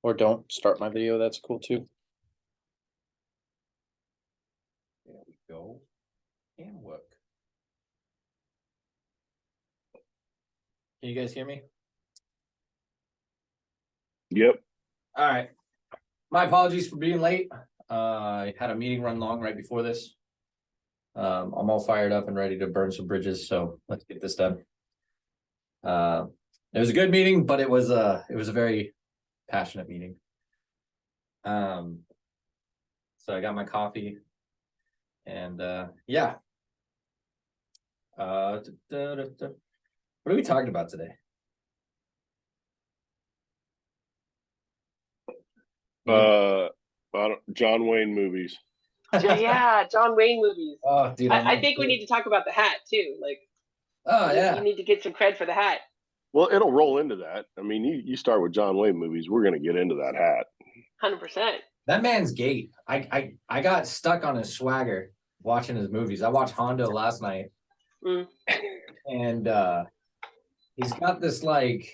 Or don't start my video, that's cool too. There we go. And work. Can you guys hear me? Yep. All right. My apologies for being late. I had a meeting run long right before this. I'm all fired up and ready to burn some bridges, so let's get this done. It was a good meeting, but it was a very passionate meeting. So I got my coffee and yeah. What are we talking about today? John Wayne movies. Yeah, John Wayne movies. Oh, dude, I think we need to talk about the hat too. Like, oh yeah, you need to get some cred for the hat. Well, it'll roll into that. I mean, you start with John Wayne movies, we're gonna get into that hat. 100%. that man's gate. I got stuck on his swagger watching his movies. I watched Hondo last night, and he's got this like,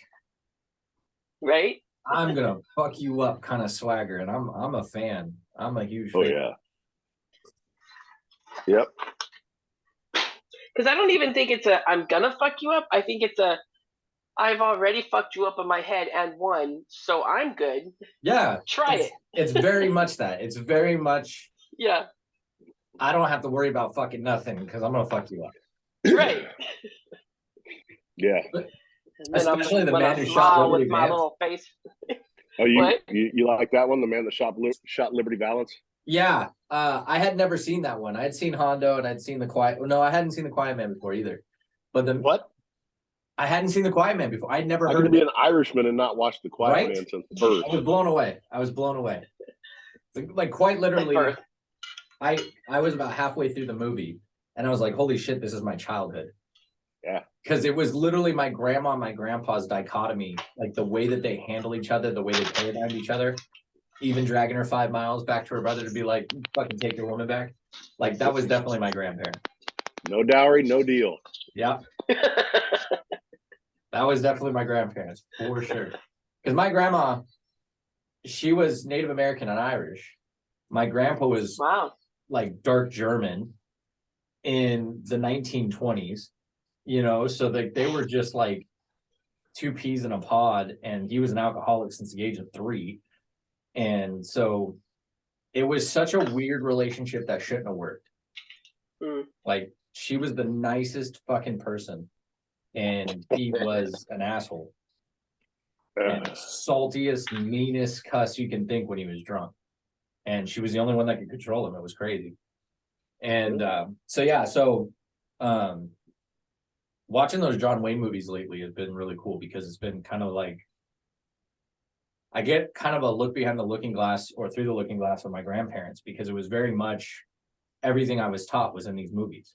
Right? I'm gonna fuck you up kind of swagger, and I'm a fan. I'm a huge fan. Oh yeah. Yep. Because I don't even think it's a I'm gonna fuck you up. I think it's a I've already fucked you up in my head and won, so I'm good. Yeah, Try it. It's very much that. It's very much. Yeah. I don't have to worry about fucking nothing because I'm gonna fuck you up. Right. Yeah. Especially the when man I who smile shot Liberty with my Valance. little face. Oh, What? you like that one? The man that shot Liberty Valance? Yeah, I had never seen that one. I had seen Hondo and I'd seen the Quiet. No, I hadn't seen the Quiet Man before either. But the What? I hadn't seen the Quiet Man before. I'd never I heard could of be it. an Irishman and not watch the Quiet Right? Man since birth. I was blown away. Like quite literally. Birth. I was about halfway through the movie and I was like, holy shit, this is my childhood. Yeah. Because it was literally my grandma and my grandpa's dichotomy, like the way that they handle each other, the way they paradigm each other, even dragging her 5 miles back to her brother to be like, fucking take your woman back. Like that was definitely my grandparent. No dowry, no deal. Yeah. That was definitely my grandparents for sure. Because my grandma, she was Native American and Irish. My grandpa was Wow. like dark German in the 1920s, so they were just like two peas in a pod, and he was an alcoholic since the age of 3. And so it was such a weird relationship that shouldn't have worked. Like she was the nicest fucking person and he was an asshole. And saltiest, meanest cuss you can think when he was drunk. And she was the only one that could control him. It was crazy. And watching those John Wayne movies lately has been really cool because it's been kind of like I get kind of a look behind the looking glass or through the looking glass of my grandparents, because it was very much everything I was taught was in these movies,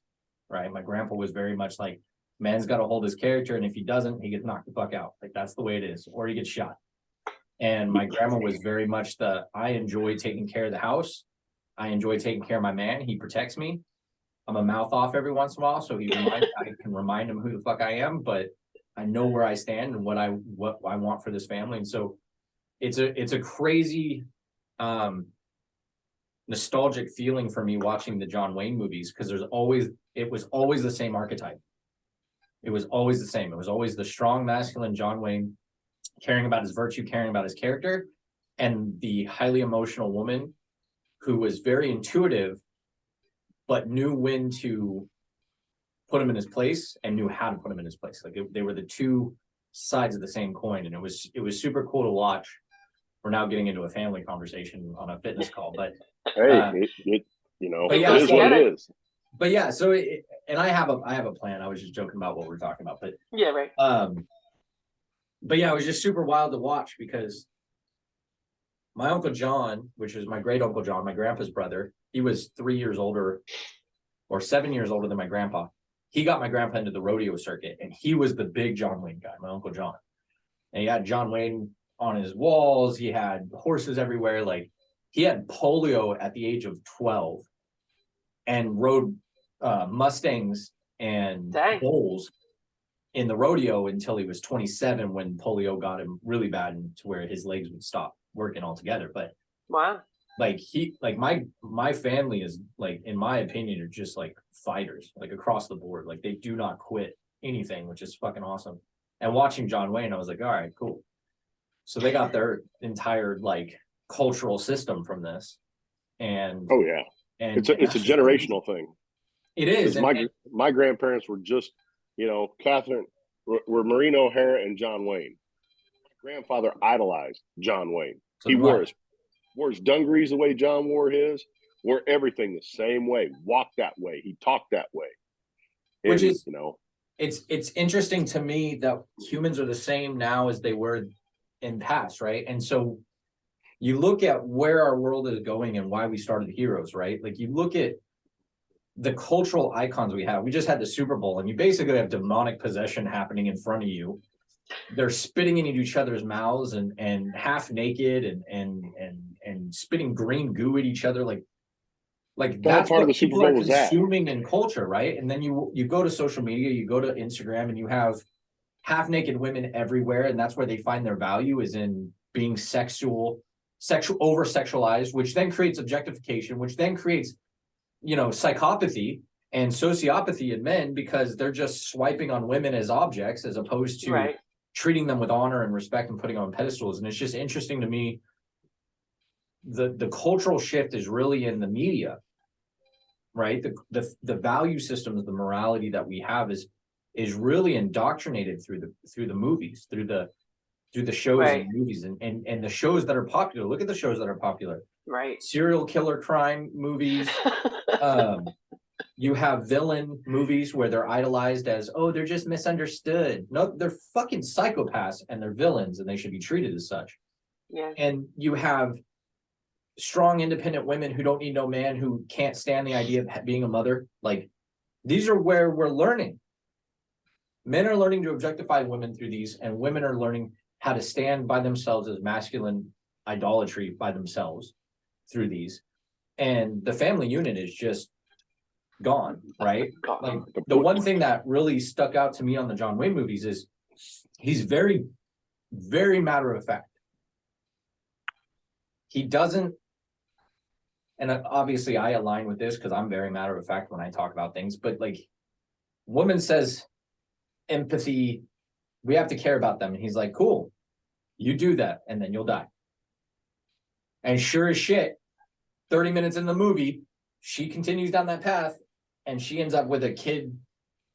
right? My grandpa was very much like, man's got to hold his character, and if he doesn't, he gets knocked the fuck out. Like that's the way it is, or he gets shot. And my grandma was very much I enjoy taking care of the house. I enjoy taking care of my man. He protects me. I'm a mouth off every once in a while, so I can remind him who the fuck I am, but I know where I stand and what I want for this family. And so it's a crazy nostalgic feeling for me watching the John Wayne movies, because it was always the same archetype. It was always the same. It was always the strong masculine John Wayne, caring about his virtue, caring about his character, and the highly emotional woman who was very intuitive, but knew when to put him in his place and knew how to put him in his place. Like they were the two sides of the same coin, and it was super cool to watch. We're now getting into a family conversation on a fitness call, but hey, it is what it is. But yeah, so and I have a plan. I was just joking about what we're talking about, but Yeah, right. But yeah, it was just super wild to watch because my Uncle John, which was my great Uncle John, my grandpa's brother, he was 3 years older or 7 years older than my grandpa. He got my grandpa into the rodeo circuit, and he was the big John Wayne guy, my Uncle John. And he had John Wayne on his walls. He had horses everywhere. Like he had polio at the age of 12 and rode Mustangs and bulls in the rodeo until he was 27, when polio got him really bad and to where his legs would stop working all together. But Wow. like my family is like, in my opinion, are just like fighters, like across the board. Like they do not quit anything, which is fucking awesome. And watching John Wayne, I was like, all right, cool. So they got their entire like cultural system from this. And Oh yeah, and it's a generational thing. It is. 'Cause my grandparents were just, Catherine were Maureen O'Hara and John Wayne. My grandfather idolized John Wayne. So He do wore I. his dungarees the way John wore his, wore everything the same way, walked that way, he talked that way. Which And, is- It's interesting to me that humans are the same now as they were in past, right? And so you look at where our world is going and why we started Heroes, right? Like you look at the cultural icons we have. We just had the Super Bowl, and you basically have demonic possession happening in front of you. They're spitting into each other's mouths and half naked and spitting green goo at each other, like that's part of what the Super people are Bowl was that. consuming in culture, right? And then you go to social media, you go to Instagram, and you have half naked women everywhere, and that's where they find their value, is in being sexual over sexualized, which then creates objectification, which then creates psychopathy and sociopathy in men, because they're just swiping on women as objects as opposed to Right. treating them with honor and respect and putting on pedestals. And it's just interesting to me, the cultural shift is really in the media, right? The value systems, the morality that we have is really indoctrinated through the movies, through the shows Right. and movies and the shows that are popular. Look at the shows that are popular. Right. Serial killer crime movies. You have villain movies where they're idolized as, oh, they're just misunderstood. No, they're fucking psychopaths and they're villains, and they should be treated as such. Yeah. And you have strong, independent women who don't need no man, who can't stand the idea of being a mother. Like, these are where we're learning. Men are learning to objectify women through these, and women are learning how to stand by themselves as masculine idolatry by themselves through these. And the family unit is just gone, right? God. Like, the one thing that really stuck out to me on the John Wayne movies is he's very, very matter of fact. He doesn't, and obviously I align with this because I'm very matter of fact when I talk about things, but like, woman says empathy, we have to care about them. And he's like, cool, you do that and then you'll die. And sure as shit, 30 minutes in the movie, she continues down that path and she ends up with a kid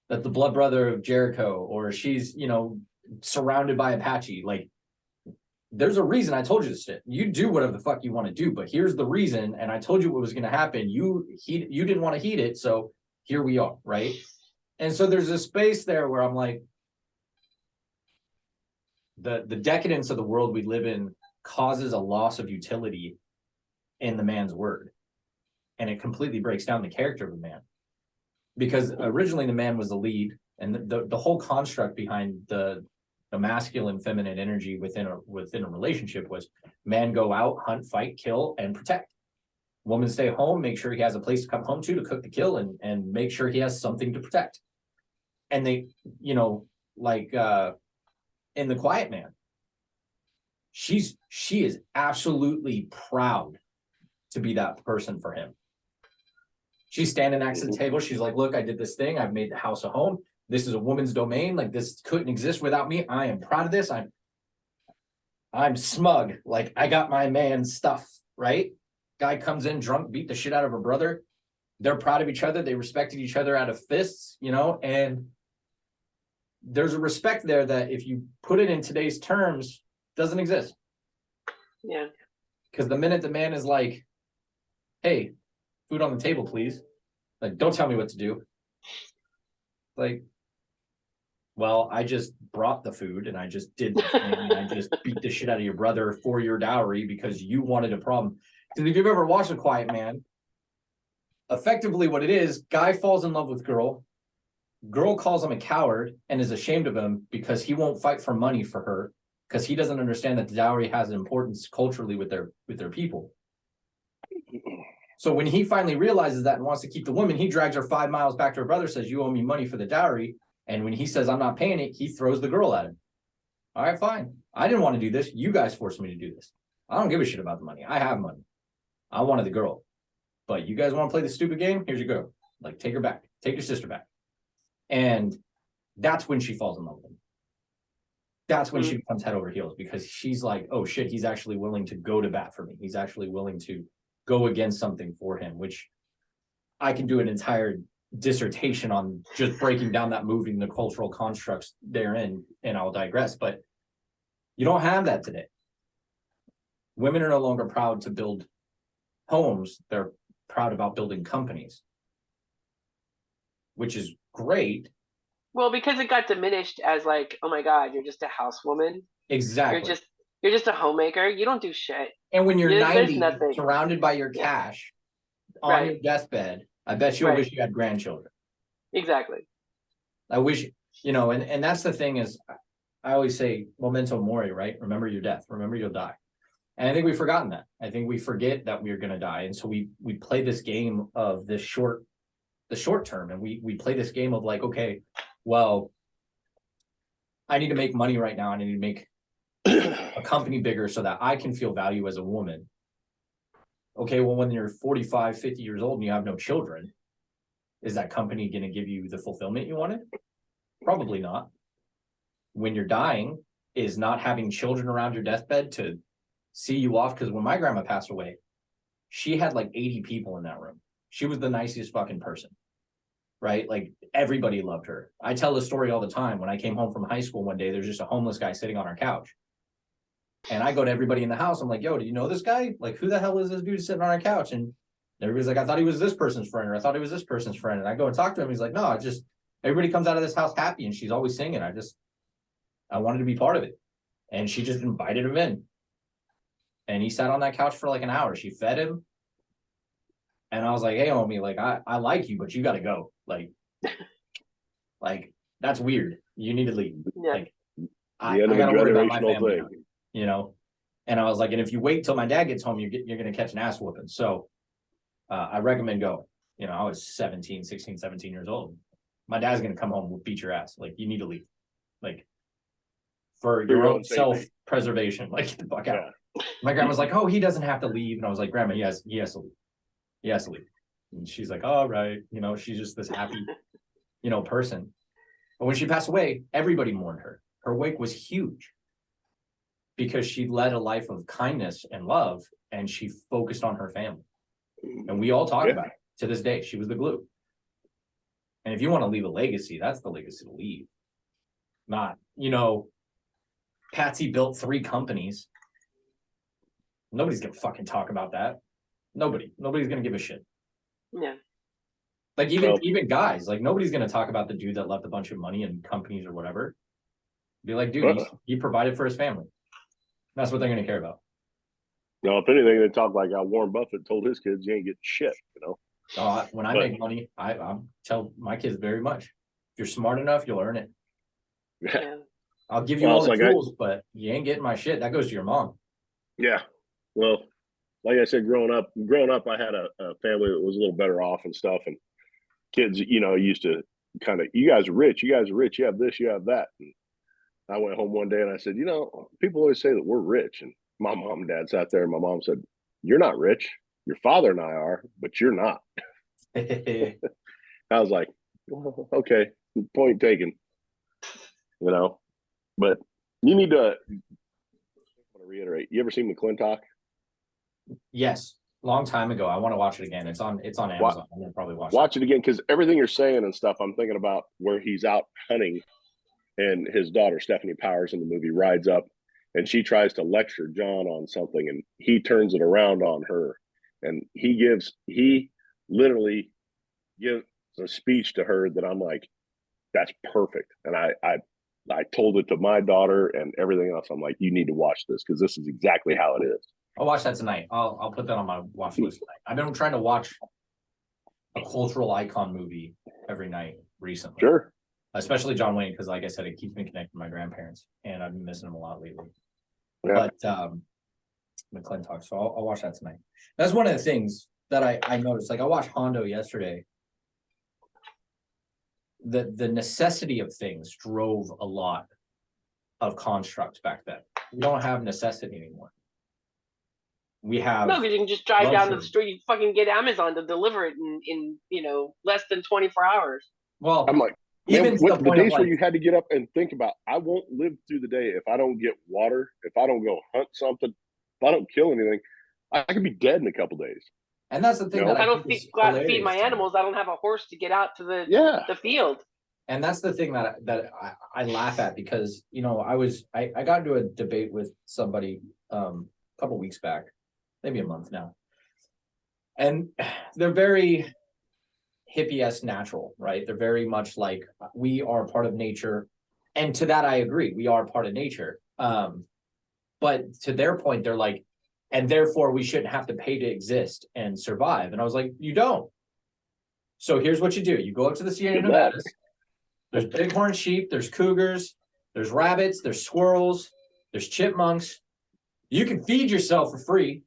that's the blood brother of Jericho, or she's, surrounded by Apache. Like, there's a reason I told you this shit. You do whatever the fuck you want to do, but here's the reason. And I told you what was going to happen. You didn't want to heed it. So here we are. Right. And so there's a space there where I'm like, the decadence of the world we live in causes a loss of utility in the man's word. And it completely breaks down the character of the man. Because originally the man was the lead, and the whole construct behind the masculine feminine energy within a relationship was man go out, hunt, fight, kill, and protect. Woman stay home, make sure he has a place to come home to cook the kill and make sure he has something to protect. And they, in The Quiet Man, she is absolutely proud to be that person for him. She's standing next to the table. She's like, look, I did this thing. I've made the house a home. This is a woman's domain. Like, this couldn't exist without me. I am proud of this. I'm smug. Like, I got my man's stuff, right? Guy comes in drunk, beat the shit out of her brother. They're proud of each other. They respected each other out of fists, and there's a respect there that if you put it in today's terms, doesn't exist. Yeah. Because the minute the man is like, hey, food on the table, please. Like, don't tell me what to do. Like, well, I just brought the food and I just did the thing and I just beat the shit out of your brother for your dowry because you wanted a problem. Because if you've ever watched A Quiet Man, effectively what it is, guy falls in love with girl calls him a coward and is ashamed of him because he won't fight for money for her because he doesn't understand that the dowry has importance culturally with their people. So when he finally realizes that and wants to keep the woman, he drags her 5 miles back to her brother, says, you owe me money for the dowry. And when he says, I'm not paying it, he throws the girl at him. All right, fine. I didn't want to do this. You guys forced me to do this. I don't give a shit about the money. I have money. I wanted the girl. But you guys want to play the stupid game? Here's your girl. Like, take her back. Take your sister back. And that's when she falls in love with him. That's when she becomes head over heels, because she's like, oh shit, he's actually willing to go to bat for me. He's actually willing to go against something for him, which I can do an entire dissertation on just breaking down that movie and the cultural constructs therein, and I'll digress. But you don't have that today. Women are no longer proud to build homes. They're proud about building companies, which is great. Well, because it got diminished as like, oh my God, you're just a housewoman. Exactly. You're just a homemaker. You don't do shit. And when you're There's 90, nothing. surrounded by your cash on your deathbed, I bet you'll wish you had grandchildren. Exactly. I wish, and that's the thing is, I always say memento mori, right? Remember your death. Remember you'll die. And I think we've forgotten that. I think we forget that we're going to die. And so we play this game of the short term. And we play this game of like, okay, well, I need to make money right now. I need to make a company bigger so that I can feel value as a woman. Okay, well, when you're 45, 50 years old and you have no children, is that company going to give you the fulfillment you wanted? Probably not. When you're dying, is not having children around your deathbed to see you off? Because when my grandma passed away, she had like 80 people in that room. She was the nicest fucking person, right? Like everybody loved her. I tell this story all the time. When I came home from high school one day, there's just a homeless guy sitting on our couch. And I go to everybody in the house. I'm like, yo, do you know this guy? Like, who the hell is this dude sitting on our couch? And everybody's like, I thought he was this person's friend, or I thought he was this person's friend. And I go and talk to him. He's like, no, it's just everybody comes out of this house happy, and she's always singing. I wanted to be part of it. And she just invited him in. And he sat on that couch for like an hour. She fed him. And I was like, hey, homie, like, I like you, but you got to go. Like, that's weird. You need to leave. Yeah. Like, I got to worry about my family thing. now, And I was like, and if you wait till my dad gets home, you're going to catch an ass whooping. So I recommend going. I was 16, 17 years old. My dad's going to come home and beat your ass. Like, you need to leave. Like, for your own self-preservation. Like, get the fuck out. Yeah. My grandma's like, oh, he doesn't have to leave. And I was like, Grandma, he has to leave. He has to leave. And she's like, all right. She's just this happy, person. But when she passed away, everybody mourned her. Her wake was huge because she led a life of kindness and love, and she focused on her family. And we all talk about it to this day. She was the glue. And if you want to leave a legacy, that's the legacy to leave. Not, Patsy built 3 companies. Nobody's going to fucking talk about that. Nobody's going to give a shit. Yeah. Like even guys, like nobody's going to talk about the dude that left a bunch of money in companies or whatever. Be like, dude, he provided for his family. That's what they're going to care about. No, if anything, they talk like how Warren Buffett told his kids, you ain't getting shit, When I make money, I tell my kids very much. If you're smart enough, you'll earn it. Yeah. I'll give you all the tools, but you ain't getting my shit. That goes to your mom. Yeah. Well, like I said, growing up, I had a family that was a little better off and stuff. And kids, used to kind of, you guys are rich. You have this, you have that. And I went home one day and I said, people always say that we're rich. And my mom and dad sat there and my mom said, you're not rich. Your father and I are, but you're not. I was like, well, okay, point taken. But you need to, I want to reiterate, you ever seen McClintock? Yes. Long time ago. I want to watch it again. It's on Amazon. I'm gonna probably watch it again, because everything you're saying and stuff, I'm thinking about where he's out hunting and his daughter Stephanie Powers in the movie rides up and she tries to lecture John on something and he turns it around on her, and he literally gives a speech to her that I'm like, that's perfect. And I told it to my daughter and everything else. I'm like, you need to watch this because this is exactly how it is. I'll watch that tonight. I'll put that on my watch list tonight. I've been trying to watch a cultural icon movie every night recently. Sure. Especially John Wayne, because like I said, it keeps me connected to my grandparents, and I've been missing them a lot lately. Yeah. But McClintock, so I'll watch that tonight. That's one of the things that I noticed. Like I watched Hondo yesterday. The necessity of things drove a lot of constructs back then. We don't have necessity anymore. We have No, because you can just drive down to the luxury. street. You fucking get Amazon to deliver it in less than 24 hours. Well, I'm like, man, even to the what, the point of days where like, you had to get up and think about, I won't live through the day if I don't get water, if I don't go hunt something, if I don't kill anything, I could be dead in a couple days. and that's the thing No. that I I don't think is go out and feed hilarious my to me. animals. I don't have a horse to get out to the Yeah. field. And that's the thing that I laugh at because I got into a debate with somebody a couple weeks back, maybe a month now, and they're very hippie-esque natural, right? They're very much like we are part of nature, and to that I agree, we are part of nature. But to their point, they're like, and therefore we shouldn't have to pay to exist and survive. And I was like, you don't. So here's what you do: you go up to the Sierra Good luck. Nevadas. There's bighorn sheep, there's cougars, there's rabbits, there's squirrels, there's chipmunks. You can feed yourself for free.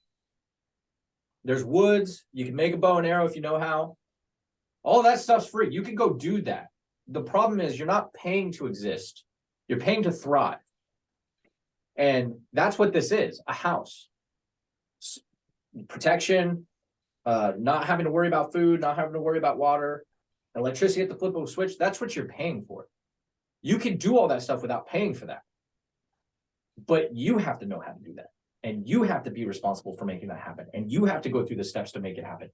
There's woods. You can make a bow and arrow if you know how. All that stuff's free. You can go do that. The problem is you're not paying to exist. You're paying to thrive. And that's what this is, a house. Protection, not having to worry about food, not having to worry about water. Electricity at the flip of a switch, that's what you're paying for. You can do all that stuff without paying for that. But you have to know how to do that. And you have to be responsible for making that happen. And you have to go through the steps to make it happen.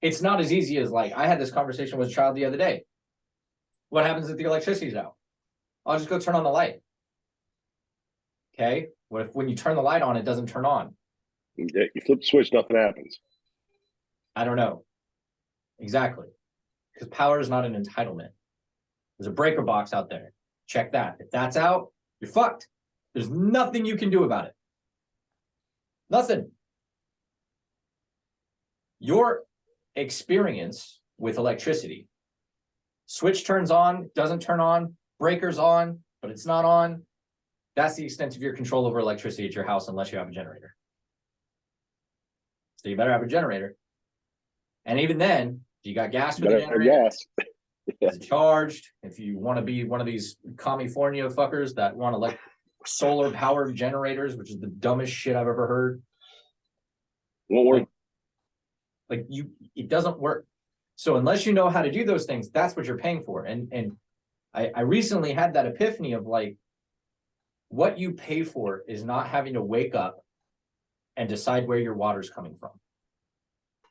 It's not as easy as like, I had this conversation with a child the other day. What happens if the electricity's out? I'll just go turn on the light. Okay. What if when you turn the light on, it doesn't turn on? You flip the switch, nothing happens. I don't know. Exactly. Because power is not an entitlement. There's a breaker box out there. Check that. If that's out, you're fucked. There's nothing you can do about it. Nothing. Your experience with electricity, switch turns on, doesn't turn on, breaker's on, but it's not on. That's the extent of your control over electricity at your house unless you have a generator. So you better have a generator. And even then, you got gas for the generator. Gas. Is it charged? If you want to be one of these California fuckers that want to like solar powered generators, which is the dumbest shit I've ever heard. Won't work. Like it doesn't work. So unless you know how to do those things, that's what you're paying for. And I recently had that epiphany of like, what you pay for is not having to wake up and decide where your water's coming from.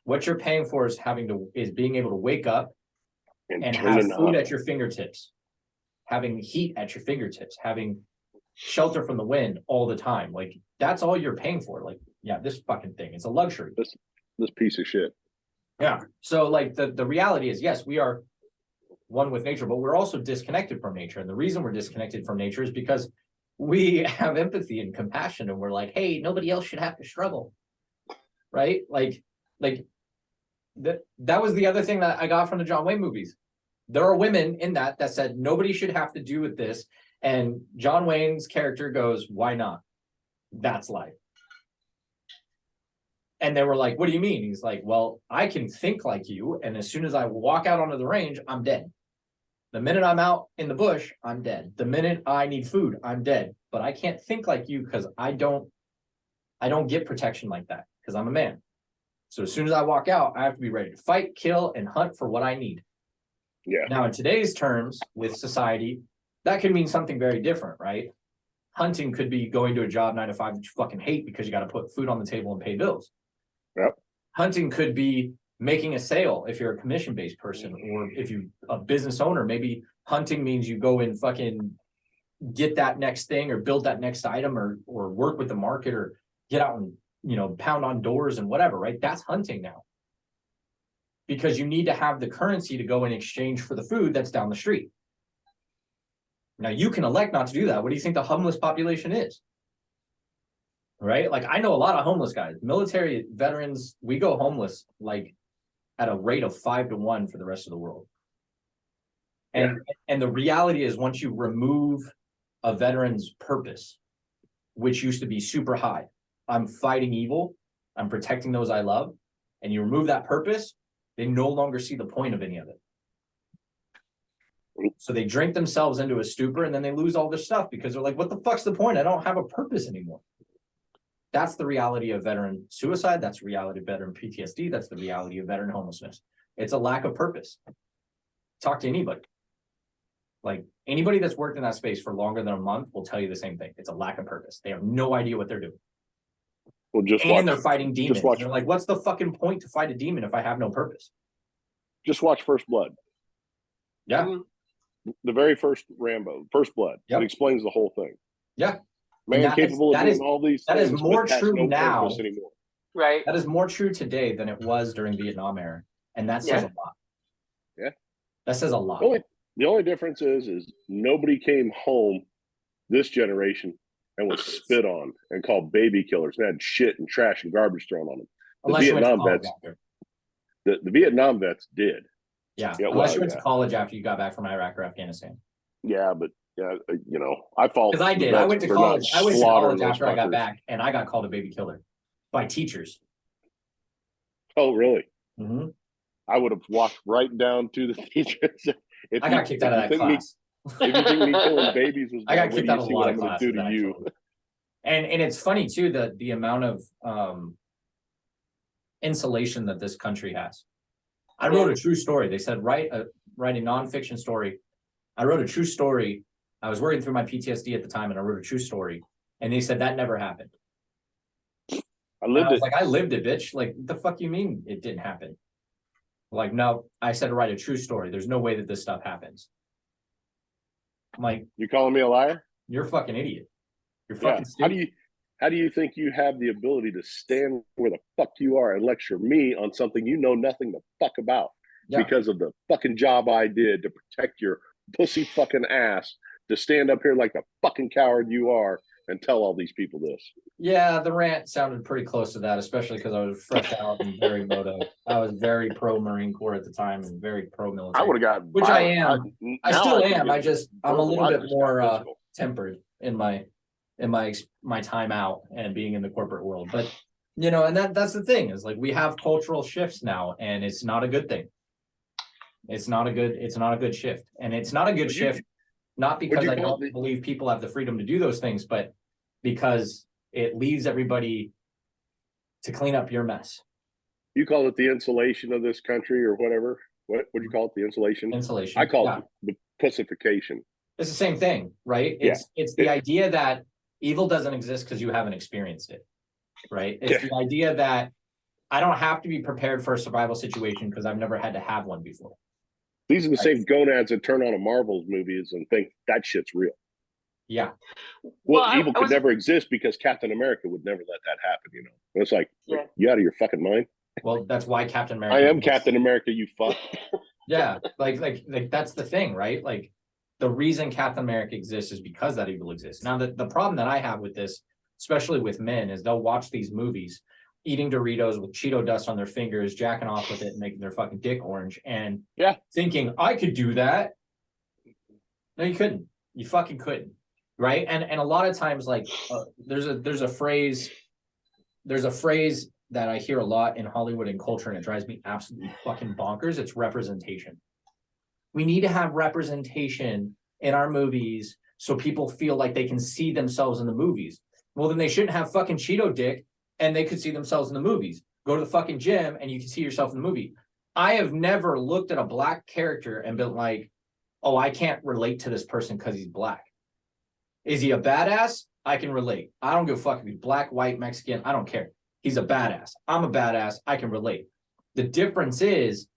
What you're paying for is being able to wake up and have food at your fingertips, having heat at your fingertips, having shelter from the wind all the time. Like that's all you're paying for. Like, yeah, this fucking thing, it's a luxury. This piece of shit. Yeah. So like the reality is, yes, we are one with nature, but we're also disconnected from nature. And the reason we're disconnected from nature is because we have empathy and compassion and we're like, hey, nobody else should have to struggle. Right? Like that was the other thing that I got from the John Wayne movies. There are women in that said nobody should have to do with this. And John Wayne's character goes, why not? That's life. And they were like, what do you mean? He's like, well, I can think like you. And as soon as I walk out onto the range, I'm dead. The minute I'm out in the bush, I'm dead. The minute I need food, I'm dead. But I can't think like you because I don't get protection like that because I'm a man. So as soon as I walk out, I have to be ready to fight, kill, and hunt for what I need. Yeah. Now, in today's terms with society, that could mean something very different, right? Hunting could be going to a job 9 to 5 that you fucking hate because you got to put food on the table and pay bills. Yep. Hunting could be making a sale if you're a commission-based person, or if you're a business owner, maybe hunting means you go and fucking get that next thing or build that next item or work with the market or get out and, pound on doors and whatever, right? That's hunting now. Because you need to have the currency to go in exchange for the food that's down the street. Now you can elect not to do that. What do you think the homeless population is? Right? Like I know a lot of homeless guys, military veterans, we go homeless like at a rate of 5 to 1 for the rest of the world. And the reality is once you remove a veteran's purpose, which used to be super high, I'm fighting evil, I'm protecting those I love, and you remove that purpose, they no longer see the point of any of it. So they drink themselves into a stupor and then they lose all their stuff because they're like, what the fuck's the point? I don't have a purpose anymore. That's the reality of veteran suicide. That's the reality of veteran PTSD. That's the reality of veteran homelessness. It's a lack of purpose. Talk to anybody. Like anybody that's worked in that space for longer than a month will tell you the same thing. It's a lack of purpose. They have no idea what they're doing. Well, And they're fighting demons. watch. They're like, what's the fucking point to fight a demon if I have no purpose? Just watch First Blood. Yeah. Mhm. The very first Rambo, First Blood. Yep. It explains the whole thing. Yeah. Man that is- capable that of is- doing all these that is things, more but has true no now. purpose anymore. Right. That is more true today than it was during Vietnam era. And that says Yeah. a lot. Yeah. That says a lot. The only difference is nobody came home this generation and was spit on and called baby killers and had shit and trash and garbage thrown on them. Unless you went to Vietnam college vets- after. The Vietnam vets did. Yeah. Yeah, Unless well, you went yeah. to college after you got back from Iraq or Afghanistan. Yeah, but I fault Because I the did. I vets went to for not college. I went to slaughtering college those after I got fuckers. back, and I got called a baby killer by teachers. Oh, really? Mhm. I would have walked right down to the teachers. If I you- got kicked out of that if you think me- class. If you think me killing babies was I bad, got what do kicked you out of a see lot what of I'm gonna classes. do to you? Actually. And it's funny too the amount of insulation that this country has. I wrote a true story. They said write a nonfiction story. I wrote a true story. I was working through my PTSD at the time, and I wrote a true story. And they said that never happened. I And lived I was it. like, I lived it, bitch. Like, the fuck you mean it didn't happen? Like, no, I said to write a true story. There's no way that this stuff happens. I'm like, You calling me a liar? you're a fucking idiot. You're Yeah. fucking stupid. How do you think you have the ability to stand where the fuck you are and lecture me on something you know nothing the fuck about Yeah. because of the fucking job I did to protect your pussy fucking ass to stand up here like the fucking coward you are and tell all these people this? Yeah, the rant sounded pretty close to that, especially because I was fresh out and very moto. I was very pro Marine Corps at the time and very pro I military. would have got Which I am. I now still can am. get I'm a verbal. little I bit just got more physical. tempered in my time out and being in the corporate world. But and that's the thing is like we have cultural shifts now, and it's not a good thing. It's not a good shift, and it's not a good Would you- shift. Not because you I call don't it believe people have the freedom to do those things, but because it leaves everybody to clean up your mess. You call it the insulation of this country or whatever. What would you call it? The insulation? Insulation. I call Yeah. it the pussification. It's the same thing, right? Yeah. It's the idea that evil doesn't exist because you haven't experienced it, right? It's Yeah. the idea that I don't have to be prepared for a survival situation because I've never had to have one before. These are the same gonads that turn on a Marvel's movies and think that shit's real. Yeah, Well, I evil could was- never exist because Captain America would never let that happen, And it's like, Yeah. you out of your fucking mind? well, that's why Captain America. I am exists. Captain America, you fuck. Yeah, like that's the thing, right? Like the reason Captain America exists is because that evil exists. Now, the problem that I have with this, especially with men, is they'll watch these movies, eating Doritos with Cheeto dust on their fingers, jacking off with it, and making their fucking dick orange, and thinking I could do that. No, you couldn't. You fucking couldn't, right? And a lot of times, like there's a phrase that I hear a lot in Hollywood and culture, and it drives me absolutely fucking bonkers. It's representation. We need to have representation in our movies so people feel like they can see themselves in the movies. Well, then they shouldn't have fucking Cheeto dick and they could see themselves in the movies. Go to the fucking gym and you can see yourself in the movie. I have never looked at a black character and been like, oh, I can't relate to this person because he's black. Is he a badass? I can relate. I don't give a fuck if he's black, white, Mexican. I don't care. He's a badass. I'm a badass. I can relate. The difference is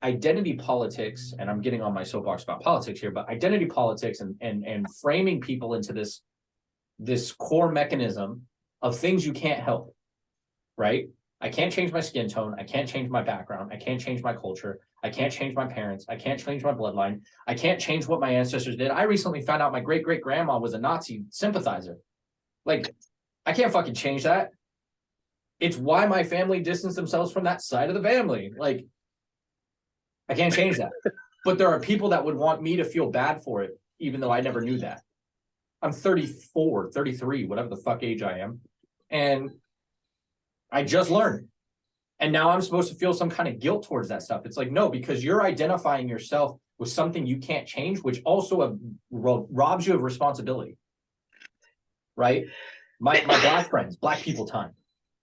identity politics, and I'm getting on my soapbox about politics here, but identity politics and framing people into this core mechanism of things you can't help, right? I can't change my skin tone. I can't change my background. I can't change my culture. I can't change my parents. I can't change my bloodline. I can't change what my ancestors did. I recently found out my great-great-grandma was a Nazi sympathizer. Like, I can't fucking change that. It's why my family distanced themselves from that side of the family. Like, I can't change that. But there are people that would want me to feel bad for it, even though I never knew that. I'm 34, 33, whatever the fuck age I am. And I just learned. And now I'm supposed to feel some kind of guilt towards that stuff. It's like, no, because you're identifying yourself with something you can't change, which also robs you of responsibility. Right? My black friends, black people time.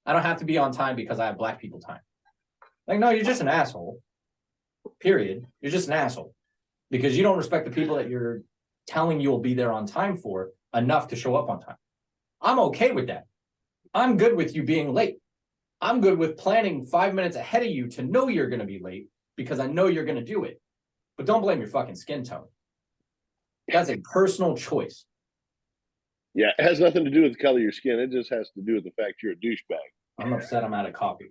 I don't have to be on time because I have black people time. Like, no, you're just an asshole. Period. You're just an asshole. Because you don't respect the people that you're telling you'll be there on time for enough to show up on time. I'm okay with that. I'm good with you being late. I'm good with planning 5 minutes ahead of you to know you're going to be late because I know you're going to do it. But don't blame your fucking skin tone. That's a personal choice. Yeah, it has nothing to do with the color of your skin. It just has to do with the fact you're a douchebag. I'm upset I'm out of coffee.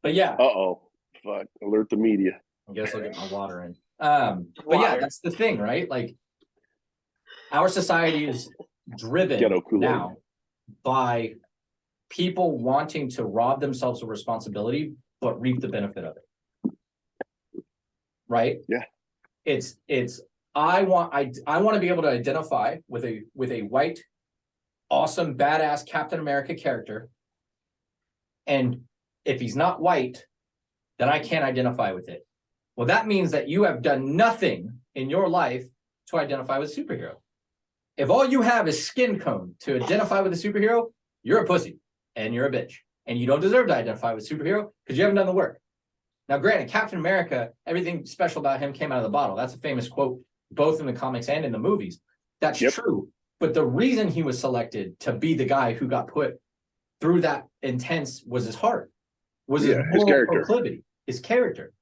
But yeah, Uh-oh. Fuck. Alert the media. I guess I'll get my water in. But yeah, Water. that's the thing, right? Like, our society is driven Ghetto Kool-Aid. now by people wanting to rob themselves of responsibility, but reap the benefit of it. Right? Yeah. I want to be able to identify with a white, awesome, badass Captain America character. And if he's not white, then I can't identify with it. Well, that means that you have done nothing in your life to identify with a superhero. If all you have is skin tone to identify with a superhero, you're a pussy and you're a bitch. And you don't deserve to identify with a superhero because you haven't done the work. Now, granted, Captain America, everything special about him came out of the bottle. That's a famous quote, both in the comics and in the movies. That's true. But the reason he was selected to be the guy who got put through that intense was his heart, was his moral proclivity, his character.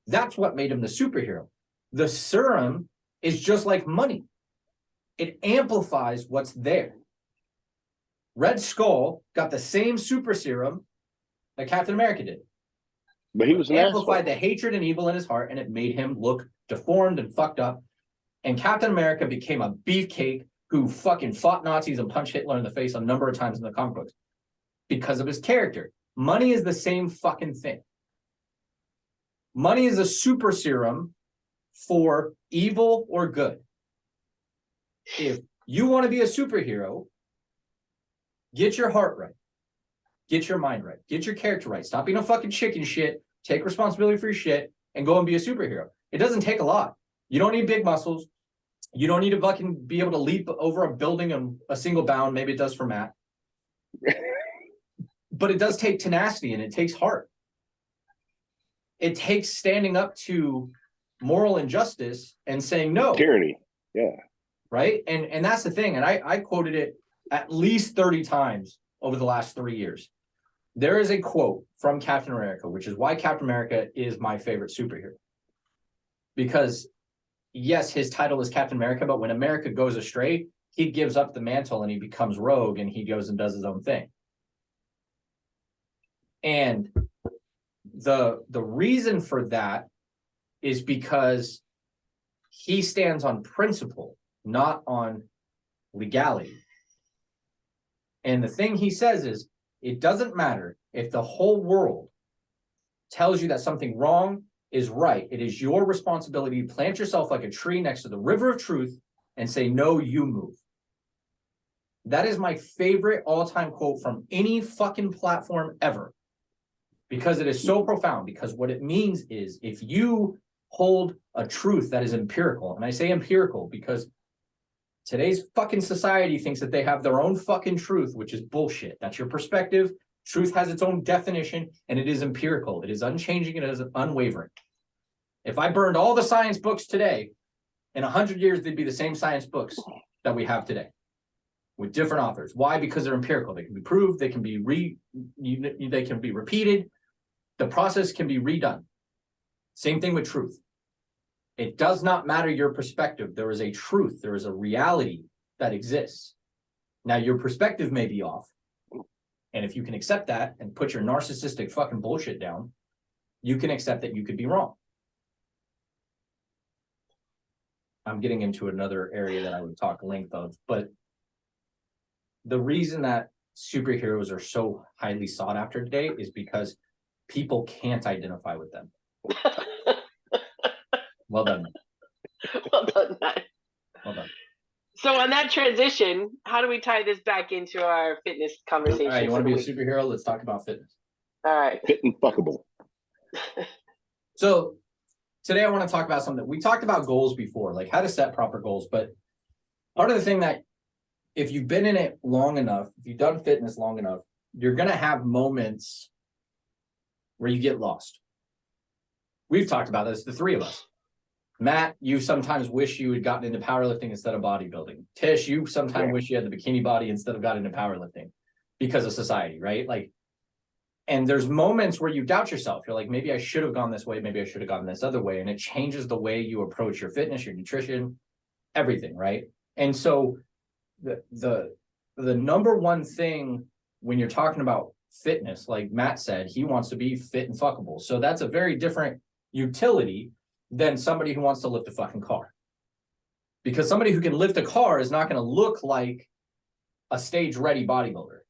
That's what made him the superhero. The serum is just like money. It amplifies what's there. Red Skull got the same super serum that Captain America did. But he was It an amplified asshole. the hatred and evil in his heart, and it made him look deformed and fucked up. And Captain America became a beefcake who fucking fought Nazis and punched Hitler in the face a number of times in the comic books because of his character. Money is the same fucking thing. Money is a super serum for evil or good. If you want to be a superhero, get your heart right. Get your mind right. Get your character right. Stop being a fucking chicken shit. Take responsibility for your shit and go and be a superhero. It doesn't take a lot. You don't need big muscles. You don't need to fucking be able to leap over a building in a single bound. Maybe it does for Matt. But it does take tenacity and it takes heart. It takes standing up to moral injustice and saying no. Tyranny. Yeah. Right? And that's the thing. And I quoted it at least 30 times over the last 3 years. There is a quote from Captain America, which is why Captain America is my favorite superhero. Because yes, his title is Captain America, but when America goes astray, he gives up the mantle and he becomes rogue and he goes and does his own thing. And the reason for that is because he stands on principle, not on legality. And the thing he says is, it doesn't matter if the whole world tells you that something wrong is right. It is your responsibility to plant yourself like a tree next to the river of truth and say, no, you move. That is my favorite all-time quote from any fucking platform ever. Because it is so profound. Because what it means is if you hold a truth that is empirical, and I say empirical because today's fucking society thinks that they have their own fucking truth, which is bullshit. That's your perspective. Truth has its own definition, and it is empirical. It is unchanging. It is unwavering. If I burned all the science books today, in 100 years, they'd be the same science books that we have today with different authors. Why? Because they're empirical. They can be proved. They can be they can be repeated. The process can be redone. Same thing with truth. It does not matter your perspective. There is a truth. There is a reality that exists. Now, your perspective may be off. And if you can accept that and put your narcissistic fucking bullshit down, you can accept that you could be wrong. I'm getting into another area that I would talk length of, but the reason that superheroes are so highly sought after today is because people can't identify with them. Well done. Well done, Matt. Well done. So on that transition, how do we tie this back into our fitness conversation? All right, you want to for be a the week? superhero? Let's talk about fitness. All right. Fit and fuckable. So today I want to talk about something. We talked about goals before, like how to set proper goals, but part of the thing that if you've been in it long enough, if you've done fitness long enough, you're going to have moments where you get lost. We've talked about this, the three of us. Matt, you sometimes wish you had gotten into powerlifting instead of bodybuilding. Tish, you sometimes wish you had the bikini body instead of got into powerlifting because of society, right? Like, and there's moments where you doubt yourself. You're like, maybe I should have gone this way. Maybe I should have gone this other way. And it changes the way you approach your fitness, your nutrition, everything, right? And so the number one thing when you're talking about fitness, like Matt said, he wants to be fit and fuckable. So that's a very different utility than somebody who wants to lift a fucking car. Because somebody who can lift a car is not going to look like a stage ready bodybuilder.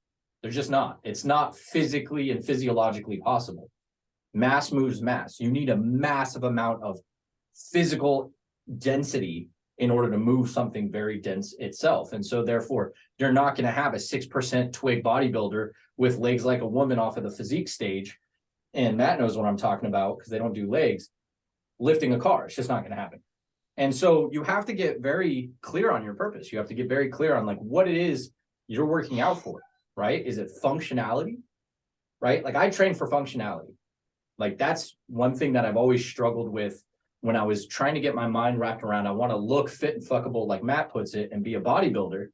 They're just not. It's not physically and physiologically possible. Mass moves mass. You need a massive amount of physical density in order to move something very dense itself. And so therefore, you're not going to have a 6% twig bodybuilder with legs like a woman off of the physique stage. And Matt knows what I'm talking about because they don't do legs, lifting a car. It's just not going to happen. And so you have to get very clear on your purpose. You have to get very clear on like what it is you're working out for, right? Is it functionality, right? Like I train for functionality. Like that's one thing that I've always struggled with when I was trying to get my mind wrapped around. I want to look fit and fuckable, like Matt puts it, and be a bodybuilder,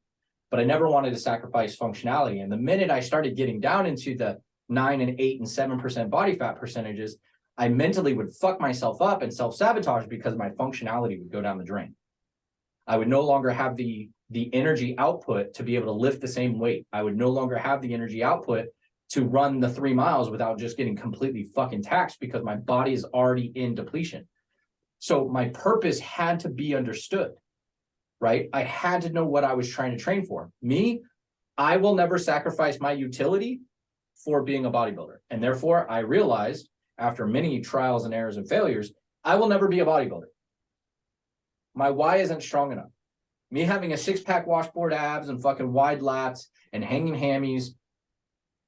but I never wanted to sacrifice functionality. And the minute I started getting down into the 9 and 8 and 7% body fat percentages, I mentally would fuck myself up and self-sabotage because my functionality would go down the drain. I would no longer have the energy output to be able to lift the same weight. I would no longer have the energy output to run the 3 miles without just getting completely fucking taxed because my body is already in depletion. So my purpose had to be understood, right? I had to know what I was trying to train for. Me, I will never sacrifice my utility for being a bodybuilder. And therefore, I realized after many trials and errors and failures, I will never be a bodybuilder. My why isn't strong enough. Me having a 6-pack washboard abs and fucking wide lats and hanging hammies,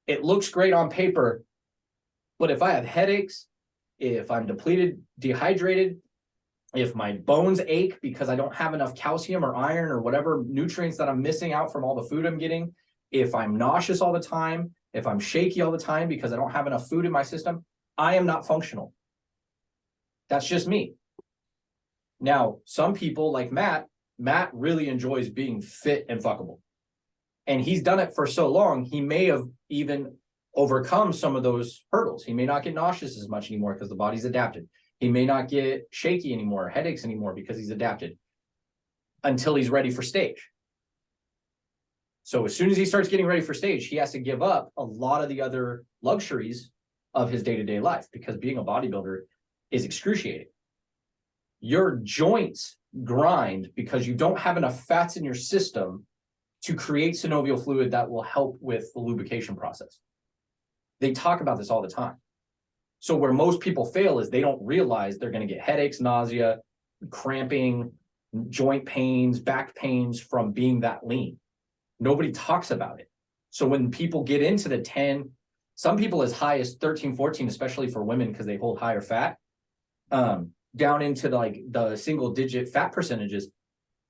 it looks great on paper, but if I have headaches, if I'm depleted, dehydrated, if my bones ache because I don't have enough calcium or iron or whatever nutrients that I'm missing out from all the food I'm getting, if I'm nauseous all the time, if I'm shaky all the time because I don't have enough food in my system, I am not functional. That's just me. Now, some people like Matt really enjoys being fit and fuckable. And he's done it for so long, he may have even overcome some of those hurdles. He may not get nauseous as much anymore because the body's adapted. He may not get shaky anymore, headaches anymore because he's adapted until he's ready for stage. So as soon as he starts getting ready for stage, he has to give up a lot of the other luxuries of his day-to-day life because being a bodybuilder is excruciating. Your joints grind because you don't have enough fats in your system to create synovial fluid that will help with the lubrication process. They talk about this all the time. So where most people fail is they don't realize they're going to get headaches, nausea, cramping, joint pains, back pains from being that lean. Nobody talks about it. So when people get into the 10, some people as high as 13, 14, especially for women because they hold higher fat, down into the single digit fat percentages,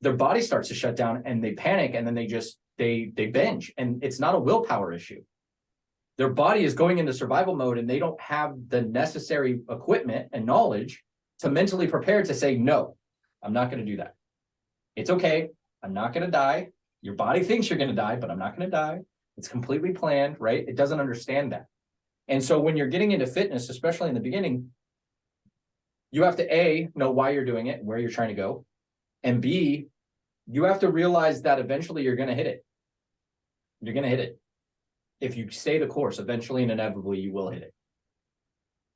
their body starts to shut down and they panic and then they binge. And it's not a willpower issue. Their body is going into survival mode and they don't have the necessary equipment and knowledge to mentally prepare to say, no, I'm not going to do that. It's okay. I'm not going to die. Your body thinks you're going to die, but I'm not going to die. It's completely planned, right? It doesn't understand that. And so when you're getting into fitness, especially in the beginning, you have to A, know why you're doing it, where you're trying to go. And B, you have to realize that eventually you're going to hit it. You're going to hit it. If you stay the course, eventually and inevitably you will hit it.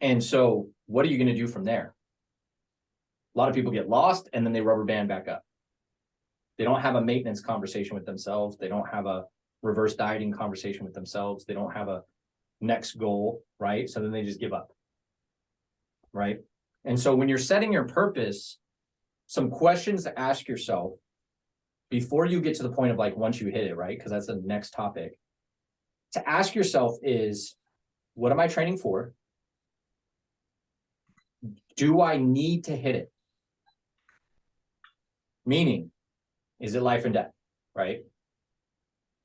And so what are you going to do from there? A lot of people get lost and then they rubber band back up. They don't have a maintenance conversation with themselves. They don't have a reverse dieting conversation with themselves. They don't have a next goal, right? So then they just give up, right? And so when you're setting your purpose, some questions to ask yourself before you get to the point of like once you hit it, right? Because that's the next topic. To ask yourself is, what am I training for? Do I need to hit it? Meaning, is it life and death, right?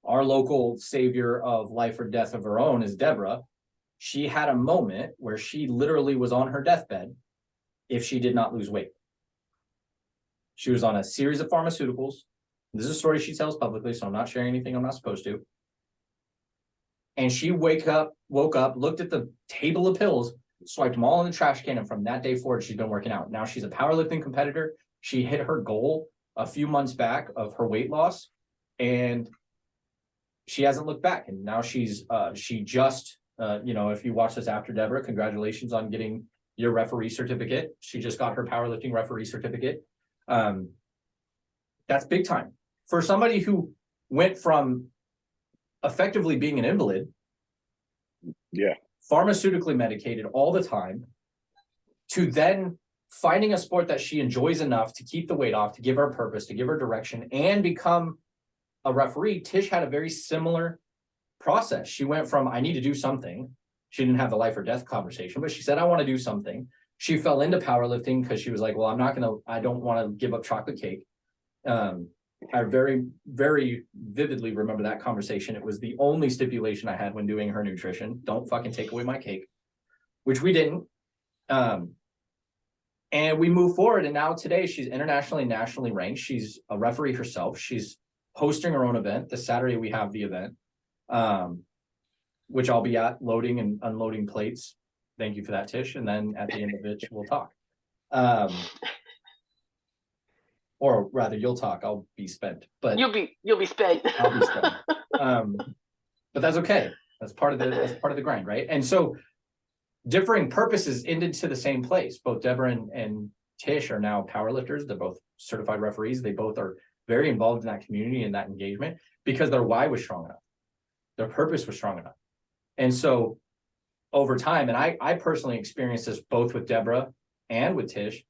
our local savior of life or death of her own is Deborah. She had a moment where she literally was on her deathbed if she did not lose weight. She was on a series of pharmaceuticals. This is a story she tells publicly, so I'm not sharing anything I'm not supposed to. And she woke up, looked at the table of pills, swiped them all in the trash can, and from that day forward, she's been working out. Now she's a powerlifting competitor. She hit her goal a few months back of her weight loss, and she hasn't looked back. And now she just, if you watch this after Deborah, congratulations on getting your referee certificate. She just got her powerlifting referee certificate. That's big time for somebody who went from effectively being an invalid, Yeah. pharmaceutically medicated all the time, to then finding a sport that she enjoys enough to keep the weight off, to give her purpose, to give her direction, and become a referee. Tish had a very similar process. She went from, I need to do something. She didn't have the life or death conversation, but she said, I want to do something. She fell into powerlifting because she was like, well, I don't want to give up chocolate cake. I very, very vividly remember that conversation. It was the only stipulation I had when doing her nutrition. Don't fucking take away my cake, which we didn't. And we move forward. And now today she's internationally, nationally ranked. She's a referee herself. She's hosting her own event. This Saturday we have the event, which I'll be at, loading and unloading plates. Thank you for that, Tish. And then at the end of it, we'll talk. Or rather, you'll talk. I'll be spent. But You'll be spent. I'll be spent. But that's okay. That's part of the grind, right? And so differing purposes ended to the same place. Both Deborah and Tish are now powerlifters. They're both certified referees. They both are very involved in that community and that engagement because their why was strong enough. Their purpose was strong enough. And so over time, and I personally experienced this both with Deborah and with Tish,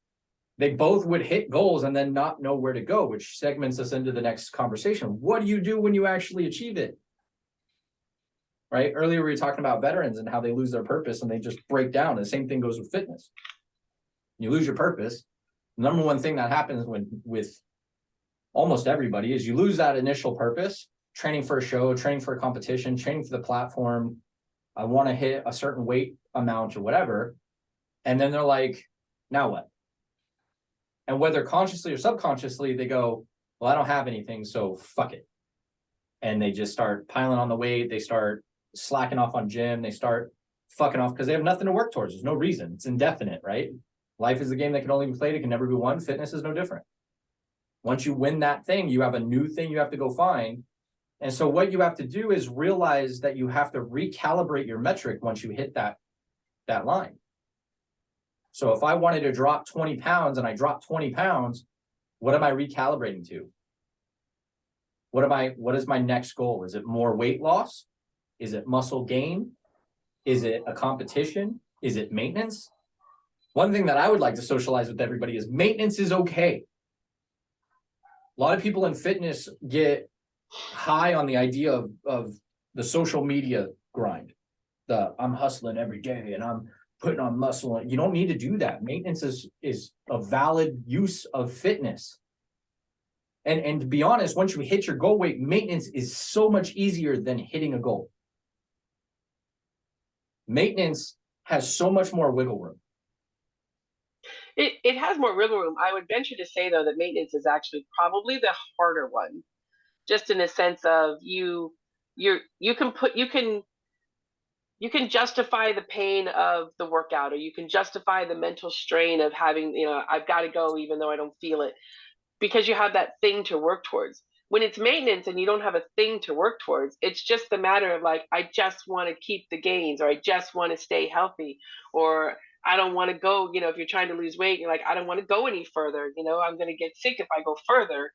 they both would hit goals and then not know where to go, which segments us into the next conversation. What do you do when you actually achieve it? Right? Earlier, we were talking about veterans and how they lose their purpose and they just break down. The same thing goes with fitness. You lose your purpose. The number one thing that happens with almost everybody is you lose that initial purpose, training for a show, training for a competition, training for the platform. I want to hit a certain weight amount or whatever. And then they're like, now what? And whether consciously or subconsciously, they go, well, I don't have anything, so fuck it. And they just start piling on the weight. They start slacking off on gym. They start fucking off because they have nothing to work towards. There's no reason. It's indefinite, right? Life is a game that can only be played. It can never be won. Fitness is no different. Once you win that thing, you have a new thing you have to go find. And so what you have to do is realize that you have to recalibrate your metric once you hit that line. So if I wanted to drop 20 pounds and I drop 20 pounds, what am I recalibrating to? What is my next goal? Is it more weight loss? Is it muscle gain? Is it a competition? Is it maintenance? One thing that I would like to socialize with everybody is maintenance is okay. A lot of people in fitness get high on the idea of the social media grind. I'm hustling every day and I'm putting on muscle. You don't need to do that. Maintenance is a valid use of fitness. And to be honest, once you hit your goal weight, maintenance is so much easier than hitting a goal. Maintenance has so much more wiggle room. It has more wiggle room. I would venture to say though that maintenance is actually probably the harder one, just in the sense of you can justify the pain of the workout, or you can justify the mental strain of having, I've got to go even though I don't feel it, because you have that thing to work towards. When it's maintenance and you don't have a thing to work towards, it's just a matter of like, I just want to keep the gains, or I just want to stay healthy, or I don't want to go, if you're trying to lose weight, you're like, I don't want to go any further. I'm going to get sick if I go further.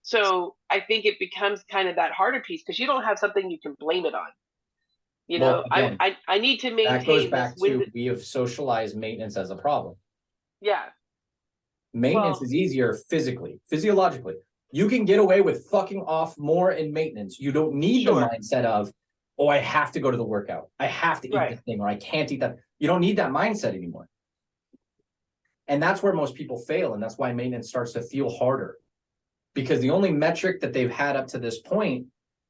So I think it becomes kind of that harder piece because you don't have something you can blame it on. Well, again, I need to maintain. That goes back to we have socialized maintenance as a problem. Yeah. Maintenance is easier physically, physiologically. You can get away with fucking off more in maintenance. You don't need the mindset of, oh, I have to go to the workout. I have to eat this thing, or I can't eat that. You don't need that mindset anymore. And that's where most people fail. And that's why maintenance starts to feel harder. Because the only metric that they've had up to this point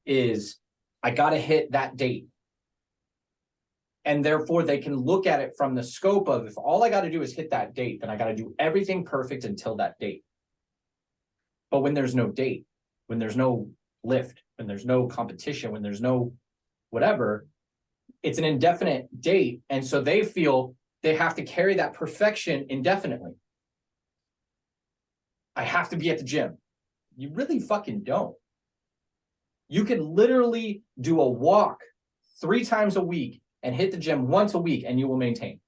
is I got to hit that date. And therefore they can look at it from the scope of, if all I got to do is hit that date, then I got to do everything perfect until that date. But when there's no date, when there's no lift, when there's no competition, when there's no whatever, it's an indefinite date. And so they feel they have to carry that perfection indefinitely. I have to be at the gym. You really fucking don't. You can literally do a walk 3 times a week and hit the gym once a week and you will maintain.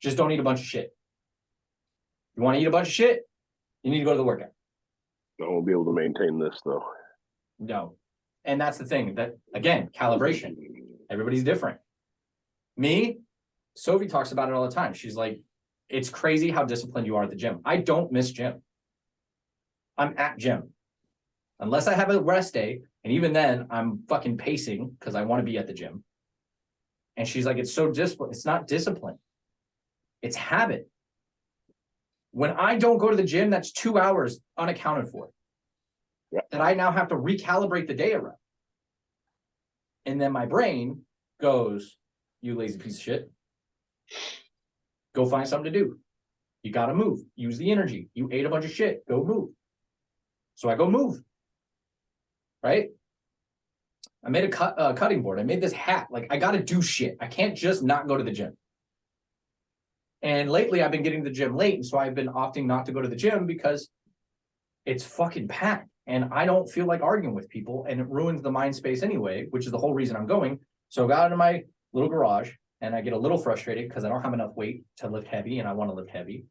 Just don't eat a bunch of shit. You want to eat a bunch of shit? You need to go to the workout. I won't be able to maintain this though. No. And that's the thing that, again, calibration. Everybody's different. Me, Sophie talks about it all the time. She's like, it's crazy how disciplined you are at the gym. I don't miss gym. I'm at gym. Unless I have a rest day, and even then I'm fucking pacing because I want to be at the gym. And she's like, it's so disciplined. It's not discipline. It's habit. When I don't go to the gym, that's 2 hours unaccounted for. Yeah. That I now have to recalibrate the day around. And then my brain goes, you lazy piece of shit. Go find something to do. You got to move. Use the energy. You ate a bunch of shit. Go move. So I go move. Right? I made a cutting board. I made this hat. Like, I got to do shit. I can't just not go to the gym. And lately I've been getting to the gym late. And so I've been opting not to go to the gym because it's fucking packed. And I don't feel like arguing with people. And it ruins the mind space anyway, which is the whole reason I'm going. So I got into my little garage and I get a little frustrated because I don't have enough weight to lift heavy and I want to lift heavy.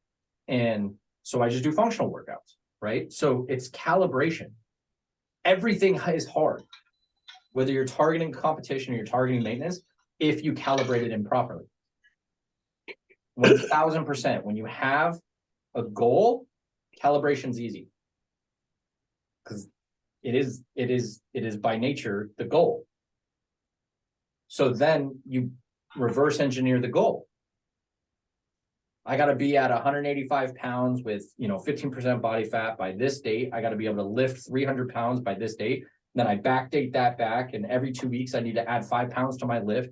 And so I just do functional workouts, right? So it's calibration. Everything is hard. Whether you're targeting competition or you're targeting maintenance, if you calibrate it improperly. 1000%. When you have a goal, calibration's easy. Because it is by nature the goal. So then you reverse engineer the goal. I got to be at 185 pounds with 15% body fat by this date. I got to be able to lift 300 pounds by this date. Then I backdate that back, and every 2 weeks I need to add 5 pounds to my lift.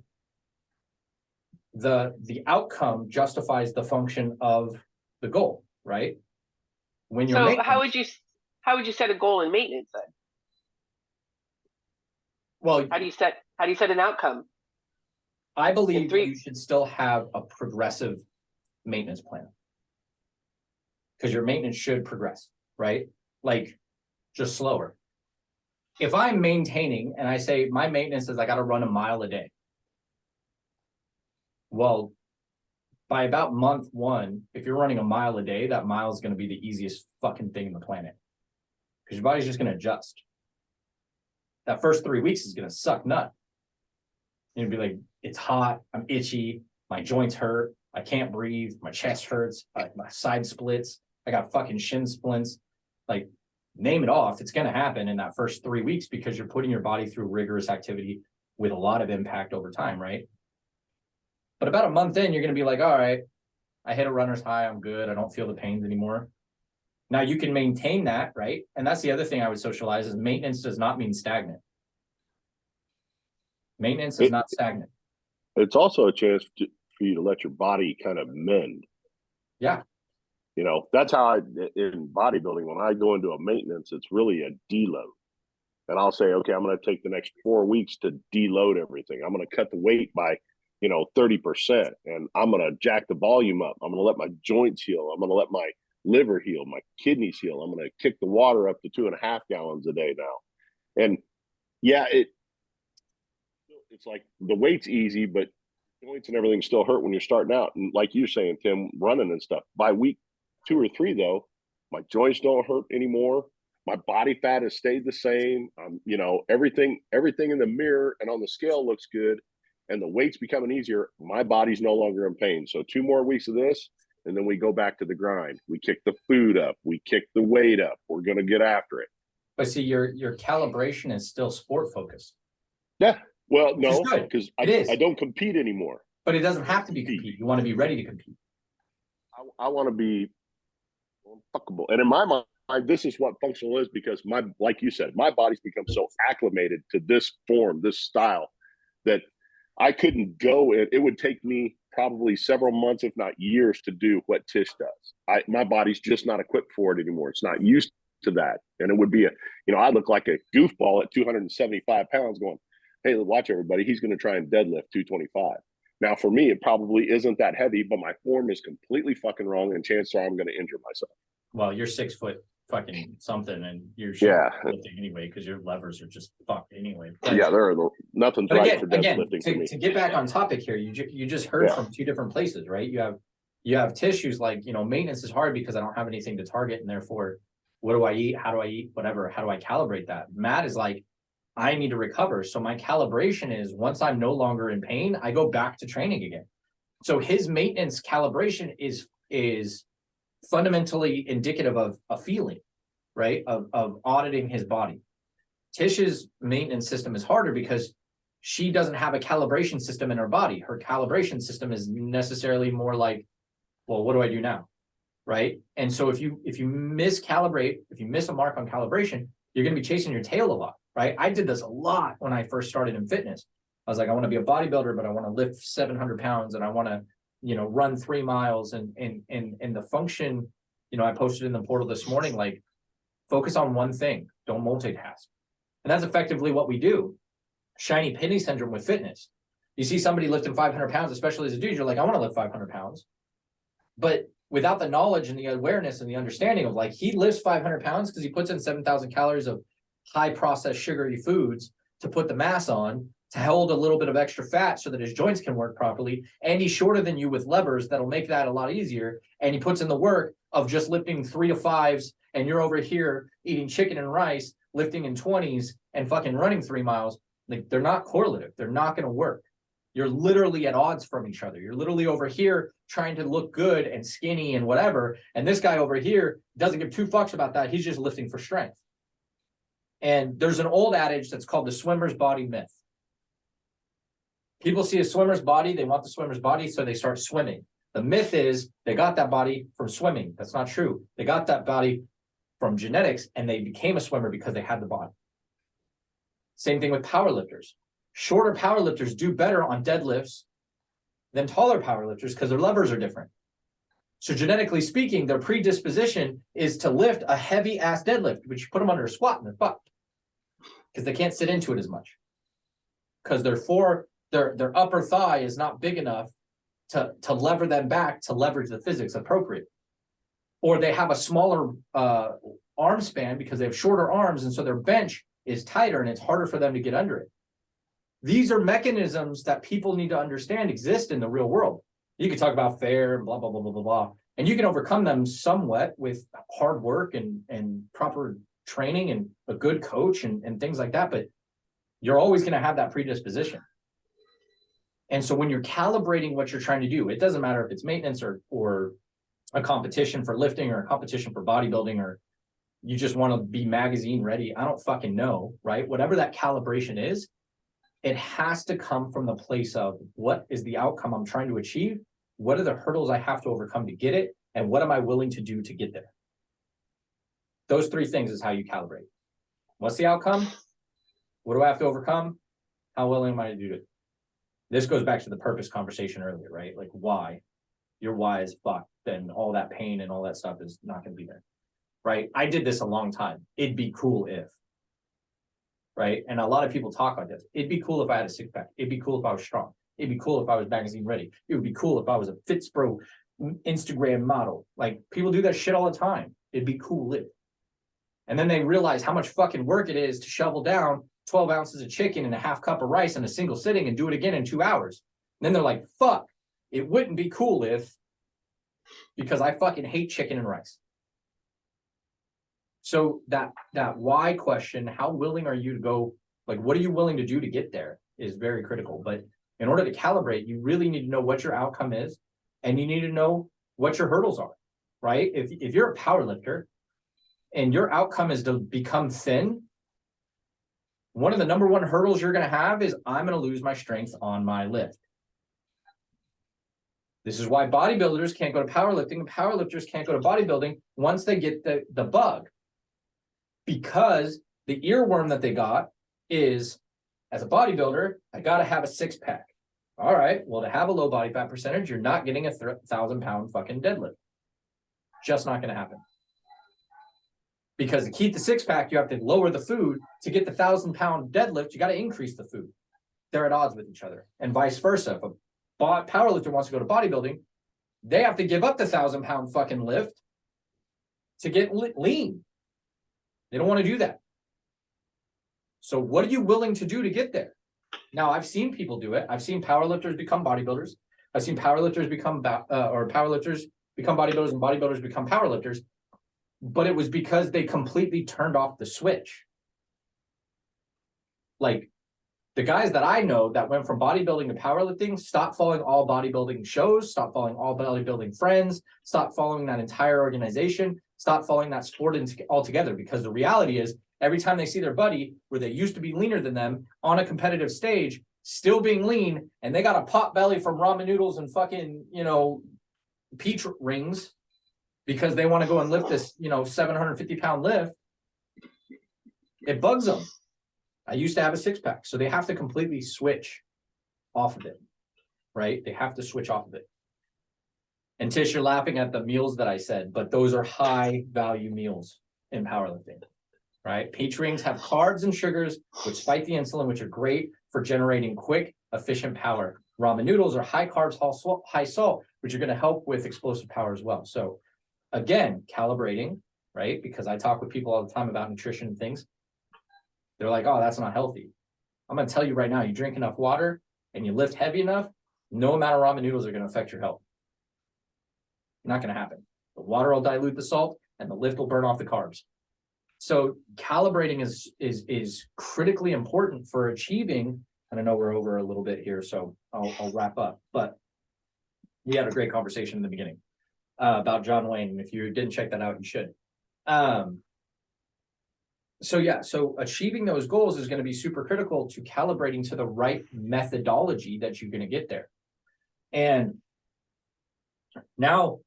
The outcome justifies the function of the goal, right? When you're so how would you set a goal in maintenance then? Well, How do you set an outcome? I believe three- you should still have a progressive maintenance plan because your maintenance should progress, right? Like just slower. If I'm maintaining and I say my maintenance is I got to run a mile a day. Well, by about month 1, if you're running a mile a day, that mile is going to be the easiest fucking thing in the planet because your body's just going to adjust. That first 3 weeks is going to suck nut. You'll be like, it's hot, I'm itchy, my joints hurt, I can't breathe, my chest hurts, my side splits, I got fucking shin splints. Like, name it off, it's going to happen in that first 3 weeks because you're putting your body through rigorous activity with a lot of impact over time, right? But about a month in, you're going to be like, all right, I hit a runner's high, I'm good, I don't feel the pains anymore. Now you can maintain that, right? And that's the other thing I would socialize is maintenance does not mean stagnant. Maintenance is not stagnant. It's also a chance for you to let your body kind of mend. Yeah. That's how in bodybuilding, when I go into a maintenance, it's really a deload. And I'll say, okay, I'm going to take the next 4 weeks to deload everything. I'm going to cut the weight by, 30%. And I'm going to jack the volume up. I'm going to let my joints heal. I'm going to let my liver heal, my kidneys heal. I'm going to kick the water up to 2.5 gallons a day now. And yeah, it's like the weight's easy, but joints and everything still hurt when you're starting out. And like you're saying, Tim, running and stuff. By week 2 or 3, though, my joints don't hurt anymore. My body fat has stayed the same. Everything in the mirror and on the scale looks good, and the weight's becoming easier. My body's no longer in pain. So 2 more weeks of this, and then we go back to the grind. We kick the food up. We kick the weight up. We're going to get after it. But see, your calibration is still sport focused. Yeah. Well, Which is no, good. because It I is. don't compete anymore. But it doesn't have to be compete. You want to be ready to compete. I want to be unfuckable. And in my mind, this is what functional is, because like you said, my body's become so acclimated to this form, this style, that I couldn't go. It would take me probably several months, if not years, to do what Tish does. My body's just not equipped for it anymore. It's not used to that. And it would be I look like a goofball at 275 pounds going, hey, watch everybody. He's going to try and deadlift 225. Now, for me, it probably isn't that heavy, but my form is completely fucking wrong, and chances are I'm going to injure myself. Well, you're 6 foot fucking something, and you're lifting anyway because your levers are just fucked anyway. But, nothing's but right for deadlifting for me. To get back on topic here, you just heard from two different places, right? You have tissues like, maintenance is hard because I don't have anything to target, and therefore, what do I eat? How do I eat? Whatever. How do I calibrate that? Matt is like, I need to recover. So my calibration is once I'm no longer in pain, I go back to training again. So his maintenance calibration is fundamentally indicative of a feeling, right? Of auditing his body. Tish's maintenance system is harder because she doesn't have a calibration system in her body. Her calibration system is necessarily more like, well, what do I do now? Right. And so if you miscalibrate, if you miss a mark on calibration, you're going to be chasing your tail a lot. Right. I did this a lot when I first started in fitness. I was like, I want to be a bodybuilder, but I want to lift 700 pounds and I want to, run 3 miles and the function, I posted in the portal this morning, like focus on one thing, don't multitask. And that's effectively what we do. Shiny penny syndrome with fitness. You see somebody lifting 500 pounds, especially as a dude, you're like, I want to lift 500 pounds. But without the knowledge and the awareness and the understanding of like, he lifts 500 pounds because he puts in 7,000 calories of high processed sugary foods to put the mass on, to hold a little bit of extra fat so that his joints can work properly. And he's shorter than you with levers that'll make that a lot easier. And he puts in the work of just lifting 3 to 5s, and you're over here eating chicken and rice, lifting in 20s and fucking running 3 miles. Like, they're not correlative. They're not going to work. You're literally at odds from each other. You're literally over here trying to look good and skinny and whatever. And this guy over here doesn't give 2 fucks about that. He's just lifting for strength. And there's an old adage that's called the swimmer's body myth. People see a swimmer's body, they want the swimmer's body, so they start swimming. The myth is they got that body from swimming. That's not true. They got that body from genetics, and they became a swimmer because they had the body. Same thing with powerlifters. Shorter powerlifters do better on deadlifts than taller powerlifters because their levers are different. So genetically speaking, their predisposition is to lift a heavy ass deadlift, which you put them under a squat and they're fucked because they can't sit into it as much because their upper thigh is not big enough to lever them back to leverage the physics appropriate. Or they have a smaller arm span because they have shorter arms, and so their bench is tighter and it's harder for them to get under it. These are mechanisms that people need to understand exist in the real world. You can talk about fair and blah, blah, blah, blah, blah, blah. And you can overcome them somewhat with hard work and proper training and a good coach and things like that. But you're always going to have that predisposition. And so when you're calibrating what you're trying to do, it doesn't matter if it's maintenance or a competition for lifting or a competition for bodybuilding, or you just want to be magazine ready. I don't fucking know, right? Whatever that calibration is, it has to come from the place of what is the outcome I'm trying to achieve? What are the hurdles I have to overcome to get it? And what am I willing to do to get there? Those 3 things is how you calibrate. What's the outcome? What do I have to overcome? How willing am I to do it? This goes back to the purpose conversation earlier, right? Like why? Your why is fucked. Then all that pain and all that stuff is not going to be there, right? I did this a long time. It'd be cool if, right? And a lot of people talk like this. It'd be cool if I had a 6-pack. It'd be cool if I was strong. It'd be cool if I was magazine ready. It would be cool if I was a Fitspro Instagram model. Like people do that shit all the time. It'd be cool if. And then they realize how much fucking work it is to shovel down 12 ounces of chicken and a half cup of rice in a single sitting and do it again in 2 hours. And then they're like, fuck, it wouldn't be cool if, because I fucking hate chicken and rice. So that why question, how willing are you to go, like, what are you willing to do to get there is very critical. But in order to calibrate, you really need to know what your outcome is, and you need to know what your hurdles are, right? If you're a power lifter and your outcome is to become thin, one of the number 1 hurdles you're going to have is I'm going to lose my strength on my lift. This is why bodybuilders can't go to powerlifting and powerlifters can't go to bodybuilding once they get the bug. because the earworm that they got is, as a bodybuilder, I got to have a 6-pack. All right, well, to have a low body fat percentage, you're not getting a 1,000-pound fucking deadlift. Just not going to happen. Because to keep the 6-pack, you have to lower the food. To get the 1,000-pound deadlift, you got to increase the food. They're at odds with each other, and vice versa. If a powerlifter wants to go to bodybuilding, they have to give up the 1,000-pound fucking lift to get lean. They don't want to do that. So what are you willing to do to get there? Now, I've seen people do it. I've seen powerlifters become bodybuilders. I've seen powerlifters become powerlifters become bodybuilders and bodybuilders become powerlifters. But it was because they completely turned off the switch. Like the guys that I know that went from bodybuilding to powerlifting stopped following all bodybuilding shows, stopped following all bodybuilding friends, stopped following that entire organization, stopped following that sport altogether. Because the reality is, every time they see their buddy where they used to be leaner than them on a competitive stage, still being lean, and they got a pot belly from ramen noodles and fucking, peach rings because they want to go and lift this, 750-pound lift, it bugs them. I used to have a 6-pack, so they have to completely switch off of it, right? They have to switch off of it. And Tish, you're laughing at the meals that I said, but those are high value meals in powerlifting. Right? Peach rings have carbs and sugars, which spike the insulin, which are great for generating quick, efficient power. Ramen noodles are high carbs, high salt, which are going to help with explosive power as well. So again, calibrating, right? Because I talk with people all the time about nutrition and things. They're like, oh, that's not healthy. I'm going to tell you right now, you drink enough water and you lift heavy enough, no amount of ramen noodles are going to affect your health. Not going to happen. The water will dilute the salt and the lift will burn off the carbs. So calibrating is critically important for achieving, and I know we're over a little bit here, so I'll wrap up, but we had a great conversation in the beginning about John Wayne, and if you didn't check that out, you should. So achieving those goals is going to be super critical to calibrating to the right methodology that you're going to get there. And now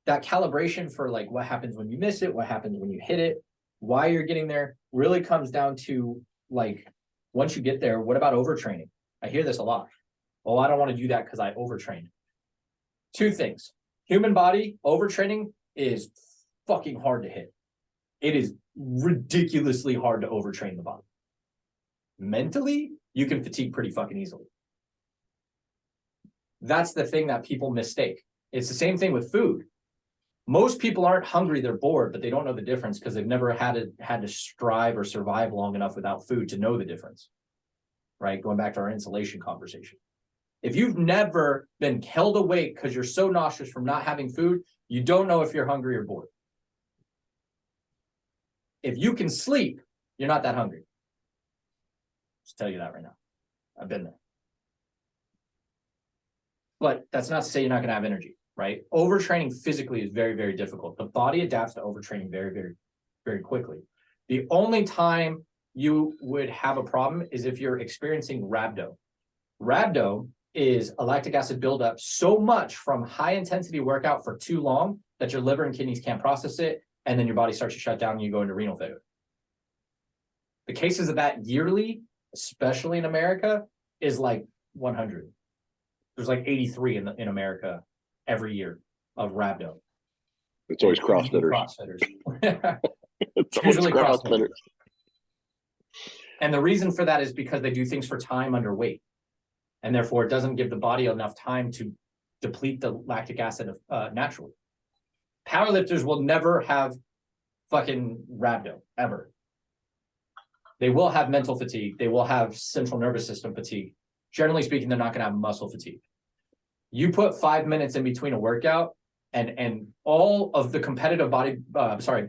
that calibration for like what happens when you miss it, what happens when you hit it, why you're getting there really comes down to, like, once you get there, what about overtraining? I hear this a lot. Oh, I don't want to do that because I overtrained. Two things. Human body overtraining is fucking hard to hit. It is ridiculously hard to overtrain the body. Mentally, you can fatigue pretty fucking easily. That's the thing that people mistake. It's the same thing with food. Most people aren't hungry, they're bored, but they don't know the difference because they've never had to strive or survive long enough without food to know the difference, right? Going back to our insulation conversation. If you've never been held awake because you're so nauseous from not having food, you don't know if you're hungry or bored. If you can sleep, you're not that hungry. Just tell you that right now. I've been there. But that's not to say you're not going to have energy. Right? Overtraining physically is very, very difficult. The body adapts to overtraining very, very, very quickly. The only time you would have a problem is if you're experiencing rhabdo. Rhabdo is a lactic acid buildup so much from high intensity workout for too long that your liver and kidneys can't process it, and then your body starts to shut down and you go into renal failure. The cases of that yearly, especially in America, is like 100. There's like 83 in America every year of rhabdo. It's always CrossFitters. It's always CrossFitters. And the reason for that is because they do things for time under weight. And therefore it doesn't give the body enough time to deplete the lactic acid naturally. Powerlifters will never have fucking rhabdo, ever. They will have mental fatigue. They will have central nervous system fatigue. Generally speaking, they're not going to have muscle fatigue. You put 5 minutes in between a workout, and all of the competitive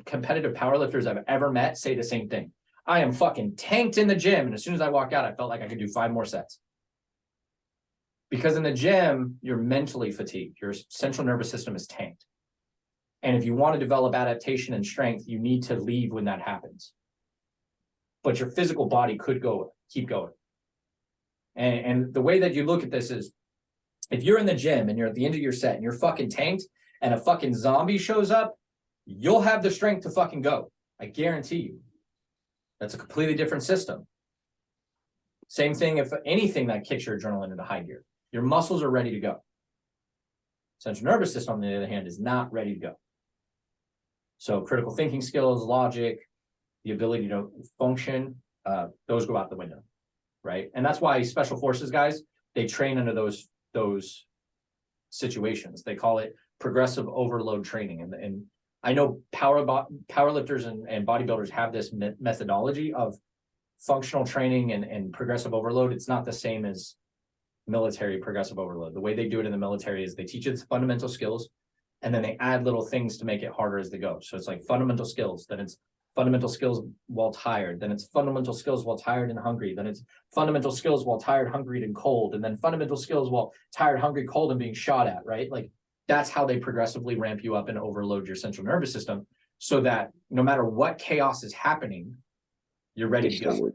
competitive powerlifters I've ever met say the same thing. I am fucking tanked in the gym, and as soon as I walk out, I felt like I could do 5 more sets. Because in the gym, you're mentally fatigued. Your central nervous system is tanked. And if you want to develop adaptation and strength, you need to leave when that happens. But your physical body could keep going. And the way that you look at this is, if you're in the gym and you're at the end of your set and you're fucking tanked and a fucking zombie shows up, you'll have the strength to fucking go. I guarantee you. That's a completely different system. Same thing if anything that kicks your adrenaline into high gear. Your muscles are ready to go. Central nervous system, on the other hand, is not ready to go. So critical thinking skills, logic, the ability to function, those go out the window, right? And that's why special forces guys, they train under those situations. They call it progressive overload training. And I know powerlifters and bodybuilders have this methodology of functional training and progressive overload. It's not the same as military progressive overload. The way they do it in the military is they teach you the fundamental skills, and then they add little things to make it harder as they go. So it's like fundamental skills, then it's fundamental skills while tired, then it's fundamental skills while tired and hungry, then it's fundamental skills while tired, hungry, and cold, and then fundamental skills while tired, hungry, cold, and being shot at, right? Like that's how they progressively ramp you up and overload your central nervous system so that no matter what chaos is happening, you're ready to go.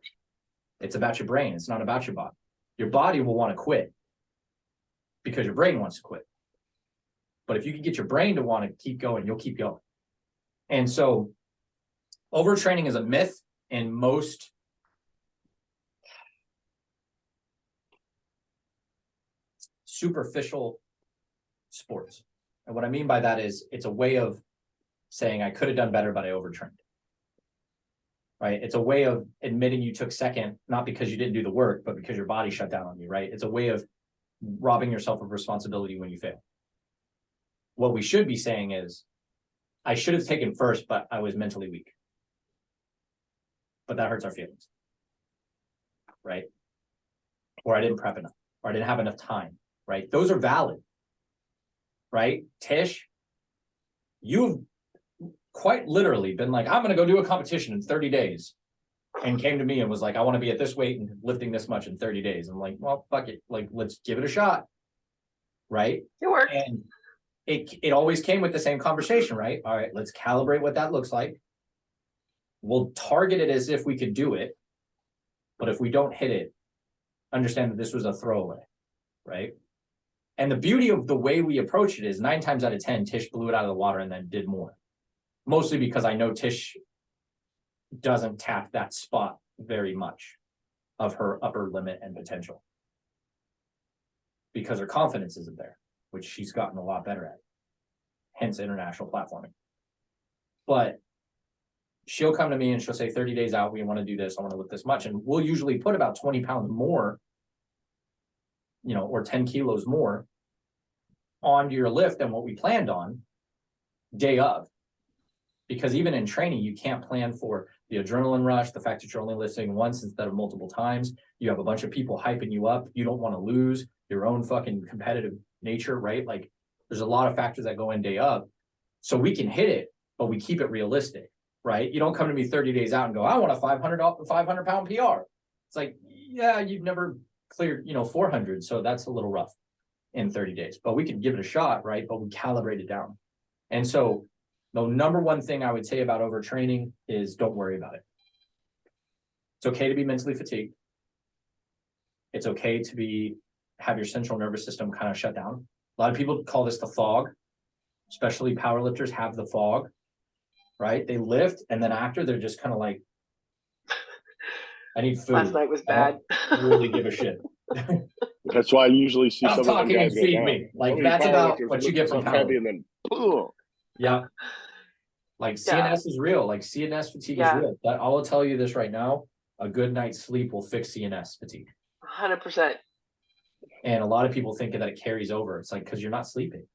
It's about your brain. It's not about your body. Your body will want to quit because your brain wants to quit. But if you can get your brain to want to keep going, you'll keep going. And so overtraining is a myth in most superficial sports. And what I mean by that is it's a way of saying I could have done better, but I overtrained. Right? It's a way of admitting you took second, not because you didn't do the work, but because your body shut down on you, right? It's a way of robbing yourself of responsibility when you fail. What we should be saying is, I should have taken first, but I was mentally weak. But that hurts our feelings, right? Or I didn't prep enough, or I didn't have enough time, right? Those are valid, right? Tish, you've quite literally been like, I'm going to go do a competition in 30 days and came to me and was like, I want to be at this weight and lifting this much in 30 days. I'm like, well, fuck it. Like, let's give it a shot. Right. It worked. And it always came with the same conversation, right? All right, let's calibrate what that looks like. We'll target it as if we could do it. But if we don't hit it, understand that this was a throwaway. Right. And the beauty of the way we approach it is 9 times out of 10, Tish blew it out of the water and then did more. Mostly because I know Tish doesn't tap that spot very much of her upper limit and potential. Because her confidence isn't there, which she's gotten a lot better at. Hence international platforming. But she'll come to me and she'll say 30 days out, we want to do this, I want to lift this much. And we'll usually put about 20 pounds more, or 10 kilos more onto your lift than what we planned on day of. Because even in training, you can't plan for the adrenaline rush, the fact that you're only lifting once instead of multiple times. You have a bunch of people hyping you up. You don't want to lose your own fucking competitive nature, right? Like there's a lot of factors that go in day of. So we can hit it, but we keep it realistic, right? You don't come to me 30 days out and go, I want a 500 pound PR. It's like, yeah, you've never cleared, 400. So that's a little rough in 30 days, but we can give it a shot, right? But we calibrate it down. And so the number one thing I would say about overtraining is don't worry about it. It's okay to be mentally fatigued. It's okay to have your central nervous system kind of shut down. A lot of people call this the fog, especially powerlifters have the fog, right? They lift and then after they're just kind of like, I need food. Last night was bad. I don't really give a shit. That's why I usually see I'm some of them talking and guys go feed down. me. Like Some of these that's about powerlifters what you lift get from stuff heavy powerlifting. and then boom. Yeah. Like CNS is real. Like CNS fatigue is real. But I will tell you this right now, a good night's sleep will fix CNS fatigue. 100%. And a lot of people think that it carries over. It's like, because you're not sleeping.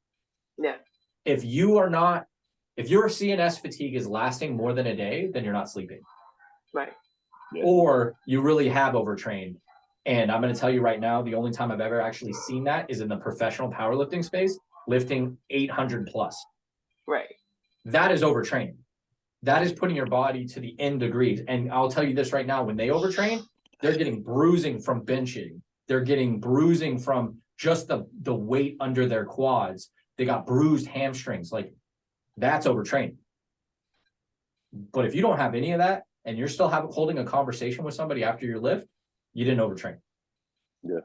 Yeah. If your CNS fatigue is lasting more than a day, then you're not sleeping. Right. Yeah. Or you really have overtrained. And I'm going to tell you right now, the only time I've ever actually seen that is in the professional powerlifting space, lifting 800 plus. Right. That is overtraining. That is putting your body to the nth degrees. And I'll tell you this right now, when they overtrain, they're getting bruising from benching. They're getting bruising from just the weight under their quads. They got bruised hamstrings. Like that's overtraining. But if you don't have any of that and you're still holding a conversation with somebody after your lift, you didn't overtrain. Yeah.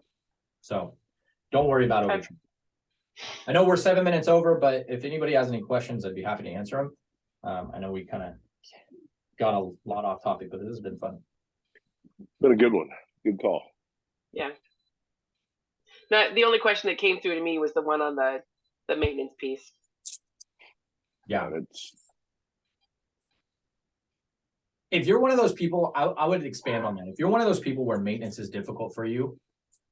So don't worry about overtraining. I know we're 7 minutes over, but if anybody has any questions, I'd be happy to answer them. I know we kind of got a lot off topic, but this has been fun. Been a good one. Good call. Yeah. Now, the only question that came through to me was the one on the maintenance piece. Yeah. And it's If you're one of those people, I would expand on that. If you're one of those people where maintenance is difficult for you,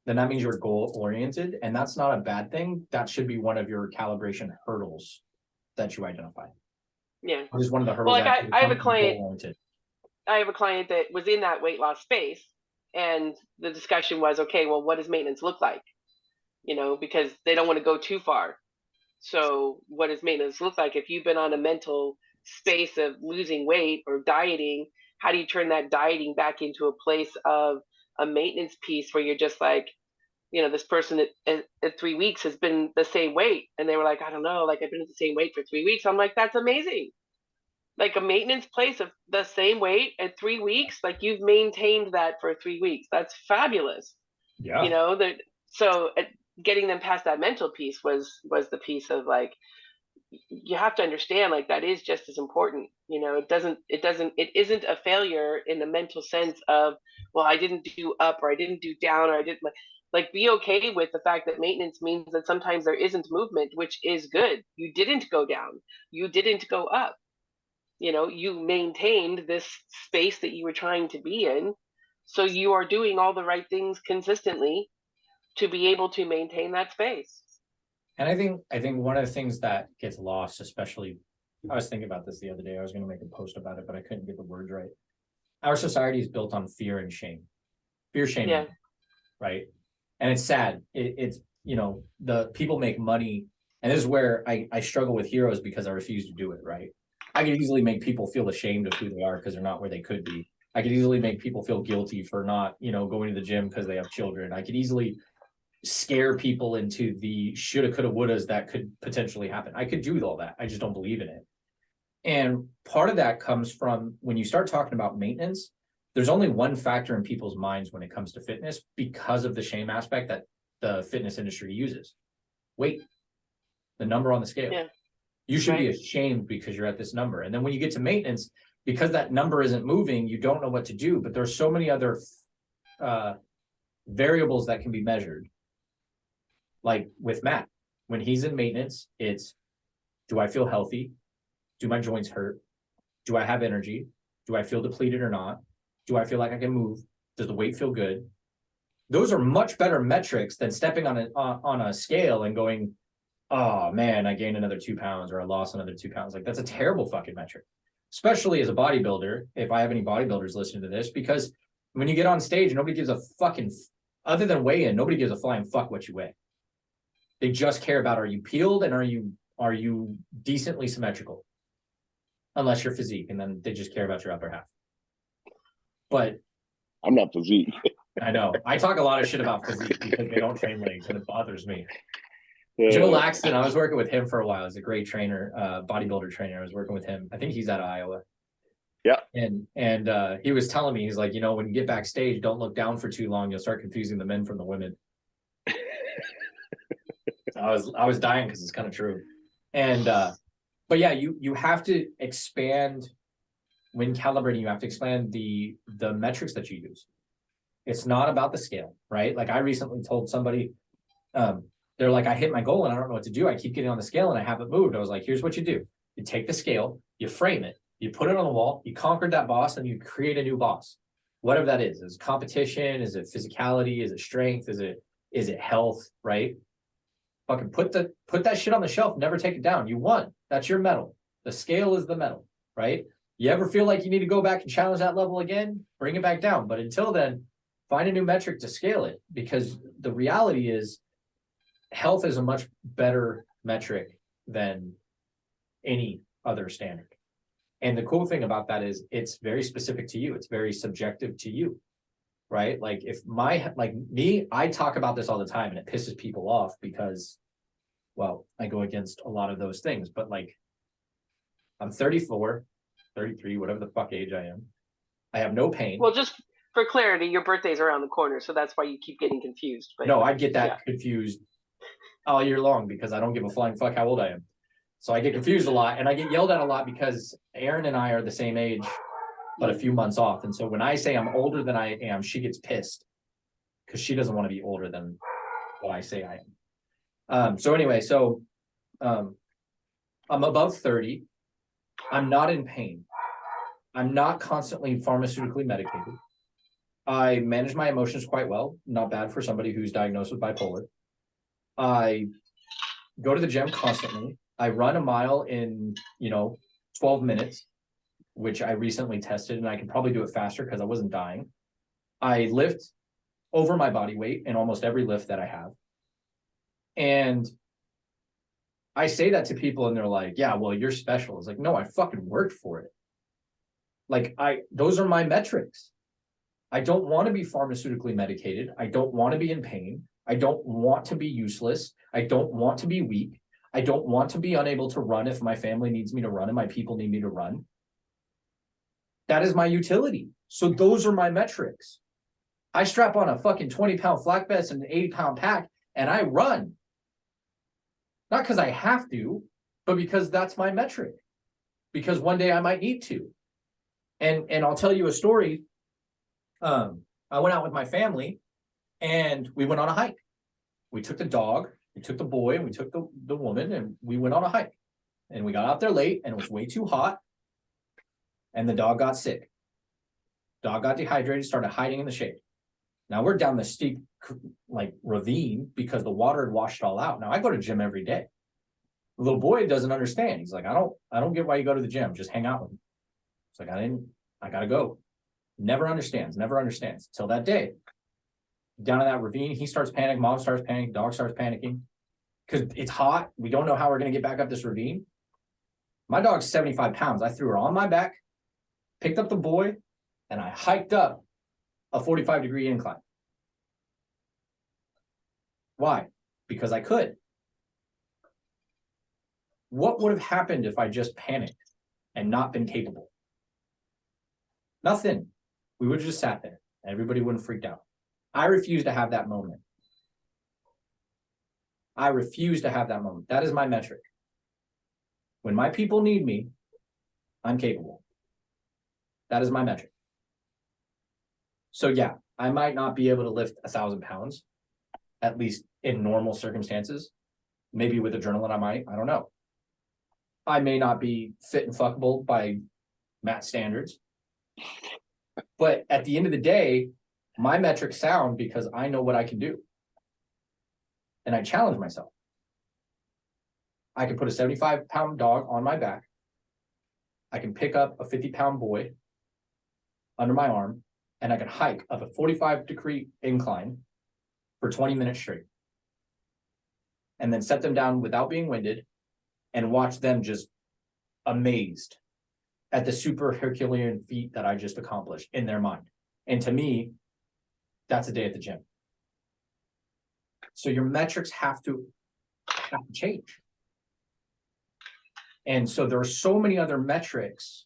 then that means you're goal oriented, and that's not a bad thing. That should be one of your calibration hurdles that you identify. Yeah. What is one of the hurdles? Well, like that I have a become client. goal-oriented? I have a client that was in that weight loss space, and the discussion was, okay, well, what does maintenance look like? You know, because they don't want to go too far. So what does maintenance look like? If you've been on a mental space of losing weight or dieting, how do you turn that dieting back into a place of a maintenance piece where you're just like, you know, this person at 3 weeks has been the same weight. And they were like, I don't know, like I've been at the same weight for 3 weeks. I'm like, that's amazing. Like a maintenance place of the same weight at 3 weeks, like you've maintained that for 3 weeks. That's fabulous. Yeah. You know, that so getting them past that mental piece was the piece of like, you have to understand like that is just as important. You know, it isn't a failure in the mental sense of, well, I didn't do up or I didn't do down or I didn't like be okay with the fact that maintenance means that sometimes there isn't movement, which is good. You didn't go down, you didn't go up, you know, you maintained this space that you were trying to be in, so you are doing all the right things consistently to be able to maintain that space. And I think one of the things that gets lost, especially, I was thinking about this the other day. I was going to make a post about it, but I couldn't get the words right. Our society is built on fear and shame, shame, Yeah. right? And it's sad. It's, you know, the people make money, and this is where I struggle with heroes because I refuse to do it, right? I could easily make people feel ashamed of who they are because they're not where they could be. I could easily make people feel guilty for not, you know, going to the gym because they have children. I could easily scare people into the shoulda, coulda, wouldas that could potentially happen. I could do all that. I just don't believe in it. And part of that comes from when you start talking about maintenance, there's only one factor in people's minds when it comes to fitness because of the shame aspect that the fitness industry uses. Weight, the number on the scale. Yeah. You should be Right. ashamed because you're at this number. And then when you get to maintenance, because that number isn't moving, you don't know what to do. But there's so many other variables that can be measured. Like with Matt, when he's in maintenance, it's, do I feel healthy? Do my joints hurt? Do I have energy? Do I feel depleted or not? Do I feel like I can move? Does the weight feel good? Those are much better metrics than stepping on a scale and going, oh man, I gained another 2 pounds or I lost another 2 pounds. Like that's a terrible fucking metric, especially as a bodybuilder. If I have any bodybuilders listening to this, because when you get on stage, nobody gives a fucking, other than weigh in, nobody gives a flying fuck what you weigh. They just care about, are you peeled and are you decently symmetrical? Unless you're physique, and then they just care about your upper half. But I'm not physique. I know I talk a lot of shit about physique because they don't train legs and it bothers me. Joe Laxton, I was working with him for a while. He's a great trainer, bodybuilder trainer. I was working with him. I think he's out of Iowa. Yeah. And he was telling me, he's like, you know, when you get backstage, don't look down for too long. You'll start confusing the men from the women. I was dying because it's kind of true. And but yeah, you have to expand when calibrating, you have to expand the metrics that you use. It's not about the scale, right? Like I recently told somebody, they're like, I hit my goal and I don't know what to do. I keep getting on the scale and I haven't moved. I was like, here's what you do. You take the scale, you frame it, you put it on the wall, you conquered that boss, and you create a new boss. Whatever that is. Is it competition? Is it physicality? Is it strength? Is it health? Right? Fucking put that shit on the shelf, never take it down. You won. That's your medal. The scale is the medal, right? You ever feel like you need to go back and challenge that level again? Bring it back down. But until then, find a new metric to scale it, because the reality is health is a much better metric than any other standard. And the cool thing about that is it's very specific to you. It's very subjective to you, right? Like if I talk about this all the time and it pisses people off because, well, I go against a lot of those things, but like I'm 34, 33, whatever the fuck age I am. I have no pain. Well, just for clarity, your birthday's around the corner, so that's why you keep getting confused. But no, I get that confused all year long because I don't give a flying fuck how old I am. So I get confused a lot and I get yelled at a lot because Aaron and I are the same age but a few months off. And so when I say I'm older than I am, she gets pissed because she doesn't want to be older than what I say I am. So anyway, I'm above 30. I'm not in pain. I'm not constantly pharmaceutically medicated. I manage my emotions quite well. Not bad for somebody who's diagnosed with bipolar. I go to the gym constantly. I run a mile in, 12 minutes, which I recently tested, and I can probably do it faster because I wasn't dying. I lift over my body weight in almost every lift that I have. And I say that to people and they're like, yeah, well, you're special. It's like, no, I fucking worked for it. Like those are my metrics. I don't want to be pharmaceutically medicated. I don't want to be in pain. I don't want to be useless. I don't want to be weak. I don't want to be unable to run if my family needs me to run and my people need me to run. That is my utility. So those are my metrics. I strap on a fucking 20-pound flak vest and an 80-pound pack and I run. Not because I have to, but because that's my metric. Because one day I might need to. And I'll tell you a story. I went out with my family and we went on a hike. We took the dog, we took the boy, and we took the woman, and we went on a hike. And we got out there late and it was way too hot. And the dog got sick. Dog got dehydrated, started hiding in the shade. Now we're down the steep ravine because the water had washed it all out. Now I go to gym every day. The little boy doesn't understand. He's like, I don't get why you go to the gym. Just hang out with me. It's like, I gotta go. Never understands till that day. Down in that ravine, he starts panicking, mom starts panicking, dog starts panicking. Because it's hot. We don't know how we're gonna get back up this ravine. My dog's 75 pounds. I threw her on my back, picked up the boy, and I hiked up a 45-degree incline. Why? Because I could. What would have happened if I just panicked and not been capable? Nothing. We would have just sat there. Everybody wouldn't have freaked out. I refuse to have that moment. I refuse to have that moment. That is my metric. When my people need me, I'm capable. That is my metric. So yeah, I might not be able to lift 1,000 pounds, at least in normal circumstances. Maybe with adrenaline I might, I don't know. I may not be fit and fuckable by Matt standards. But at the end of the day, my metrics sound because I know what I can do. And I challenge myself. I can put a 75-pound dog on my back. I can pick up a 50-pound boy under my arm, and I can hike up a 45-degree incline for 20 minutes straight. And then set them down without being winded and watch them just amazed at the super Herculean feat that I just accomplished in their mind. And to me, that's a day at the gym. So your metrics have to change. And so there are so many other metrics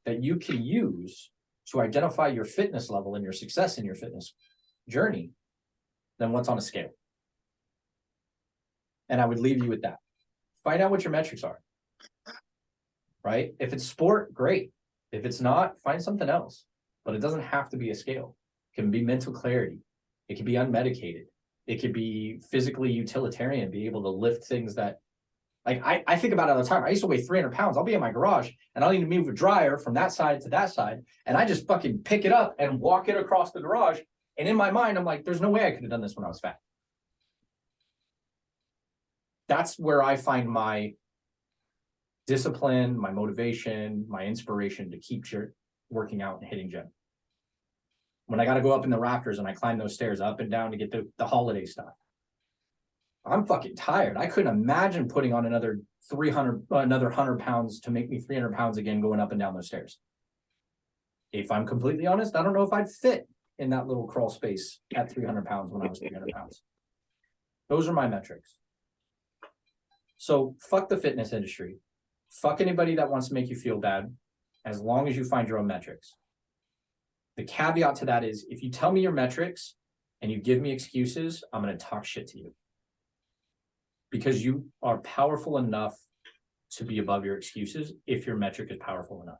that you can use to identify your fitness level and your success in your fitness journey than what's on a scale. And I would leave you with that. Find out what your metrics are. Right? If it's sport, great. If it's not, find something else. But it doesn't have to be a scale. It can be mental clarity. It can be unmedicated. It could be physically utilitarian, be able to lift things that, like, I think about it all the time. I used to weigh 300 pounds. I'll be in my garage and I'll need to move a dryer from that side to that side. And I just fucking pick it up and walk it across the garage. And in my mind, I'm like, there's no way I could have done this when I was fat. That's where I find my discipline, my motivation, my inspiration to keep working out and hitting gym. When I got to go up in the rafters and I climb those stairs up and down to get the holiday stuff, I'm fucking tired. I couldn't imagine putting on another 100 pounds to make me 300 pounds again going up and down those stairs. If I'm completely honest, I don't know if I'd fit in that little crawl space at 300 pounds when I was 300 pounds. Those are my metrics. So fuck the fitness industry. Fuck anybody that wants to make you feel bad, as long as you find your own metrics. The caveat to that is, if you tell me your metrics and you give me excuses, I'm going to talk shit to you. Because you are powerful enough to be above your excuses if your metric is powerful enough.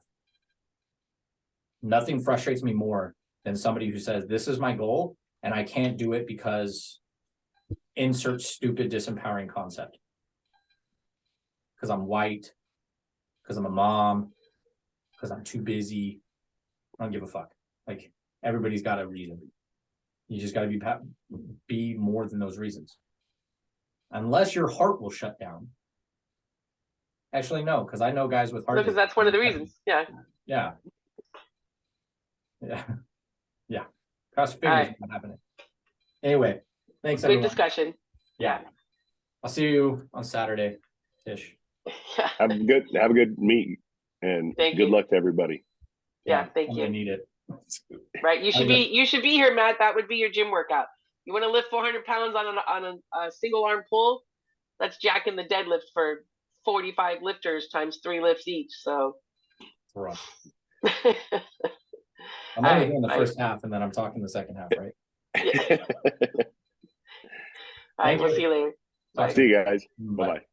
Nothing frustrates me more than somebody who says, this is my goal and I can't do it because insert stupid disempowering concept. Because I'm white, because I'm a mom, because I'm too busy. I don't give a fuck. Like, everybody's got a reason. You just got to be more than those reasons. Unless your heart will shut down. Actually, no, because I know guys with heart. Because that's one of the reasons. Yeah. Yeah. Yeah. Yeah. Cross your All fingers, not happening. Anyway, thanks Good everyone. discussion. Yeah. I'll see you on Saturday ish. Yeah. Have a good meet, and Thank good you. luck to everybody. Yeah. Thank I'm you. gonna need it. Right. You should Okay. be here, Matt. That would be your gym workout. You want to lift 400 pounds on a single arm pull? That's jacking the deadlift for 45 lifters times 3 lifts each. So Rough. all I'm only right, doing the bye. first half and then I'm talking the second half, right? Yeah. All right, Thank we'll you. see you later. Talk Bye. See you guys. Bye. Bye bye.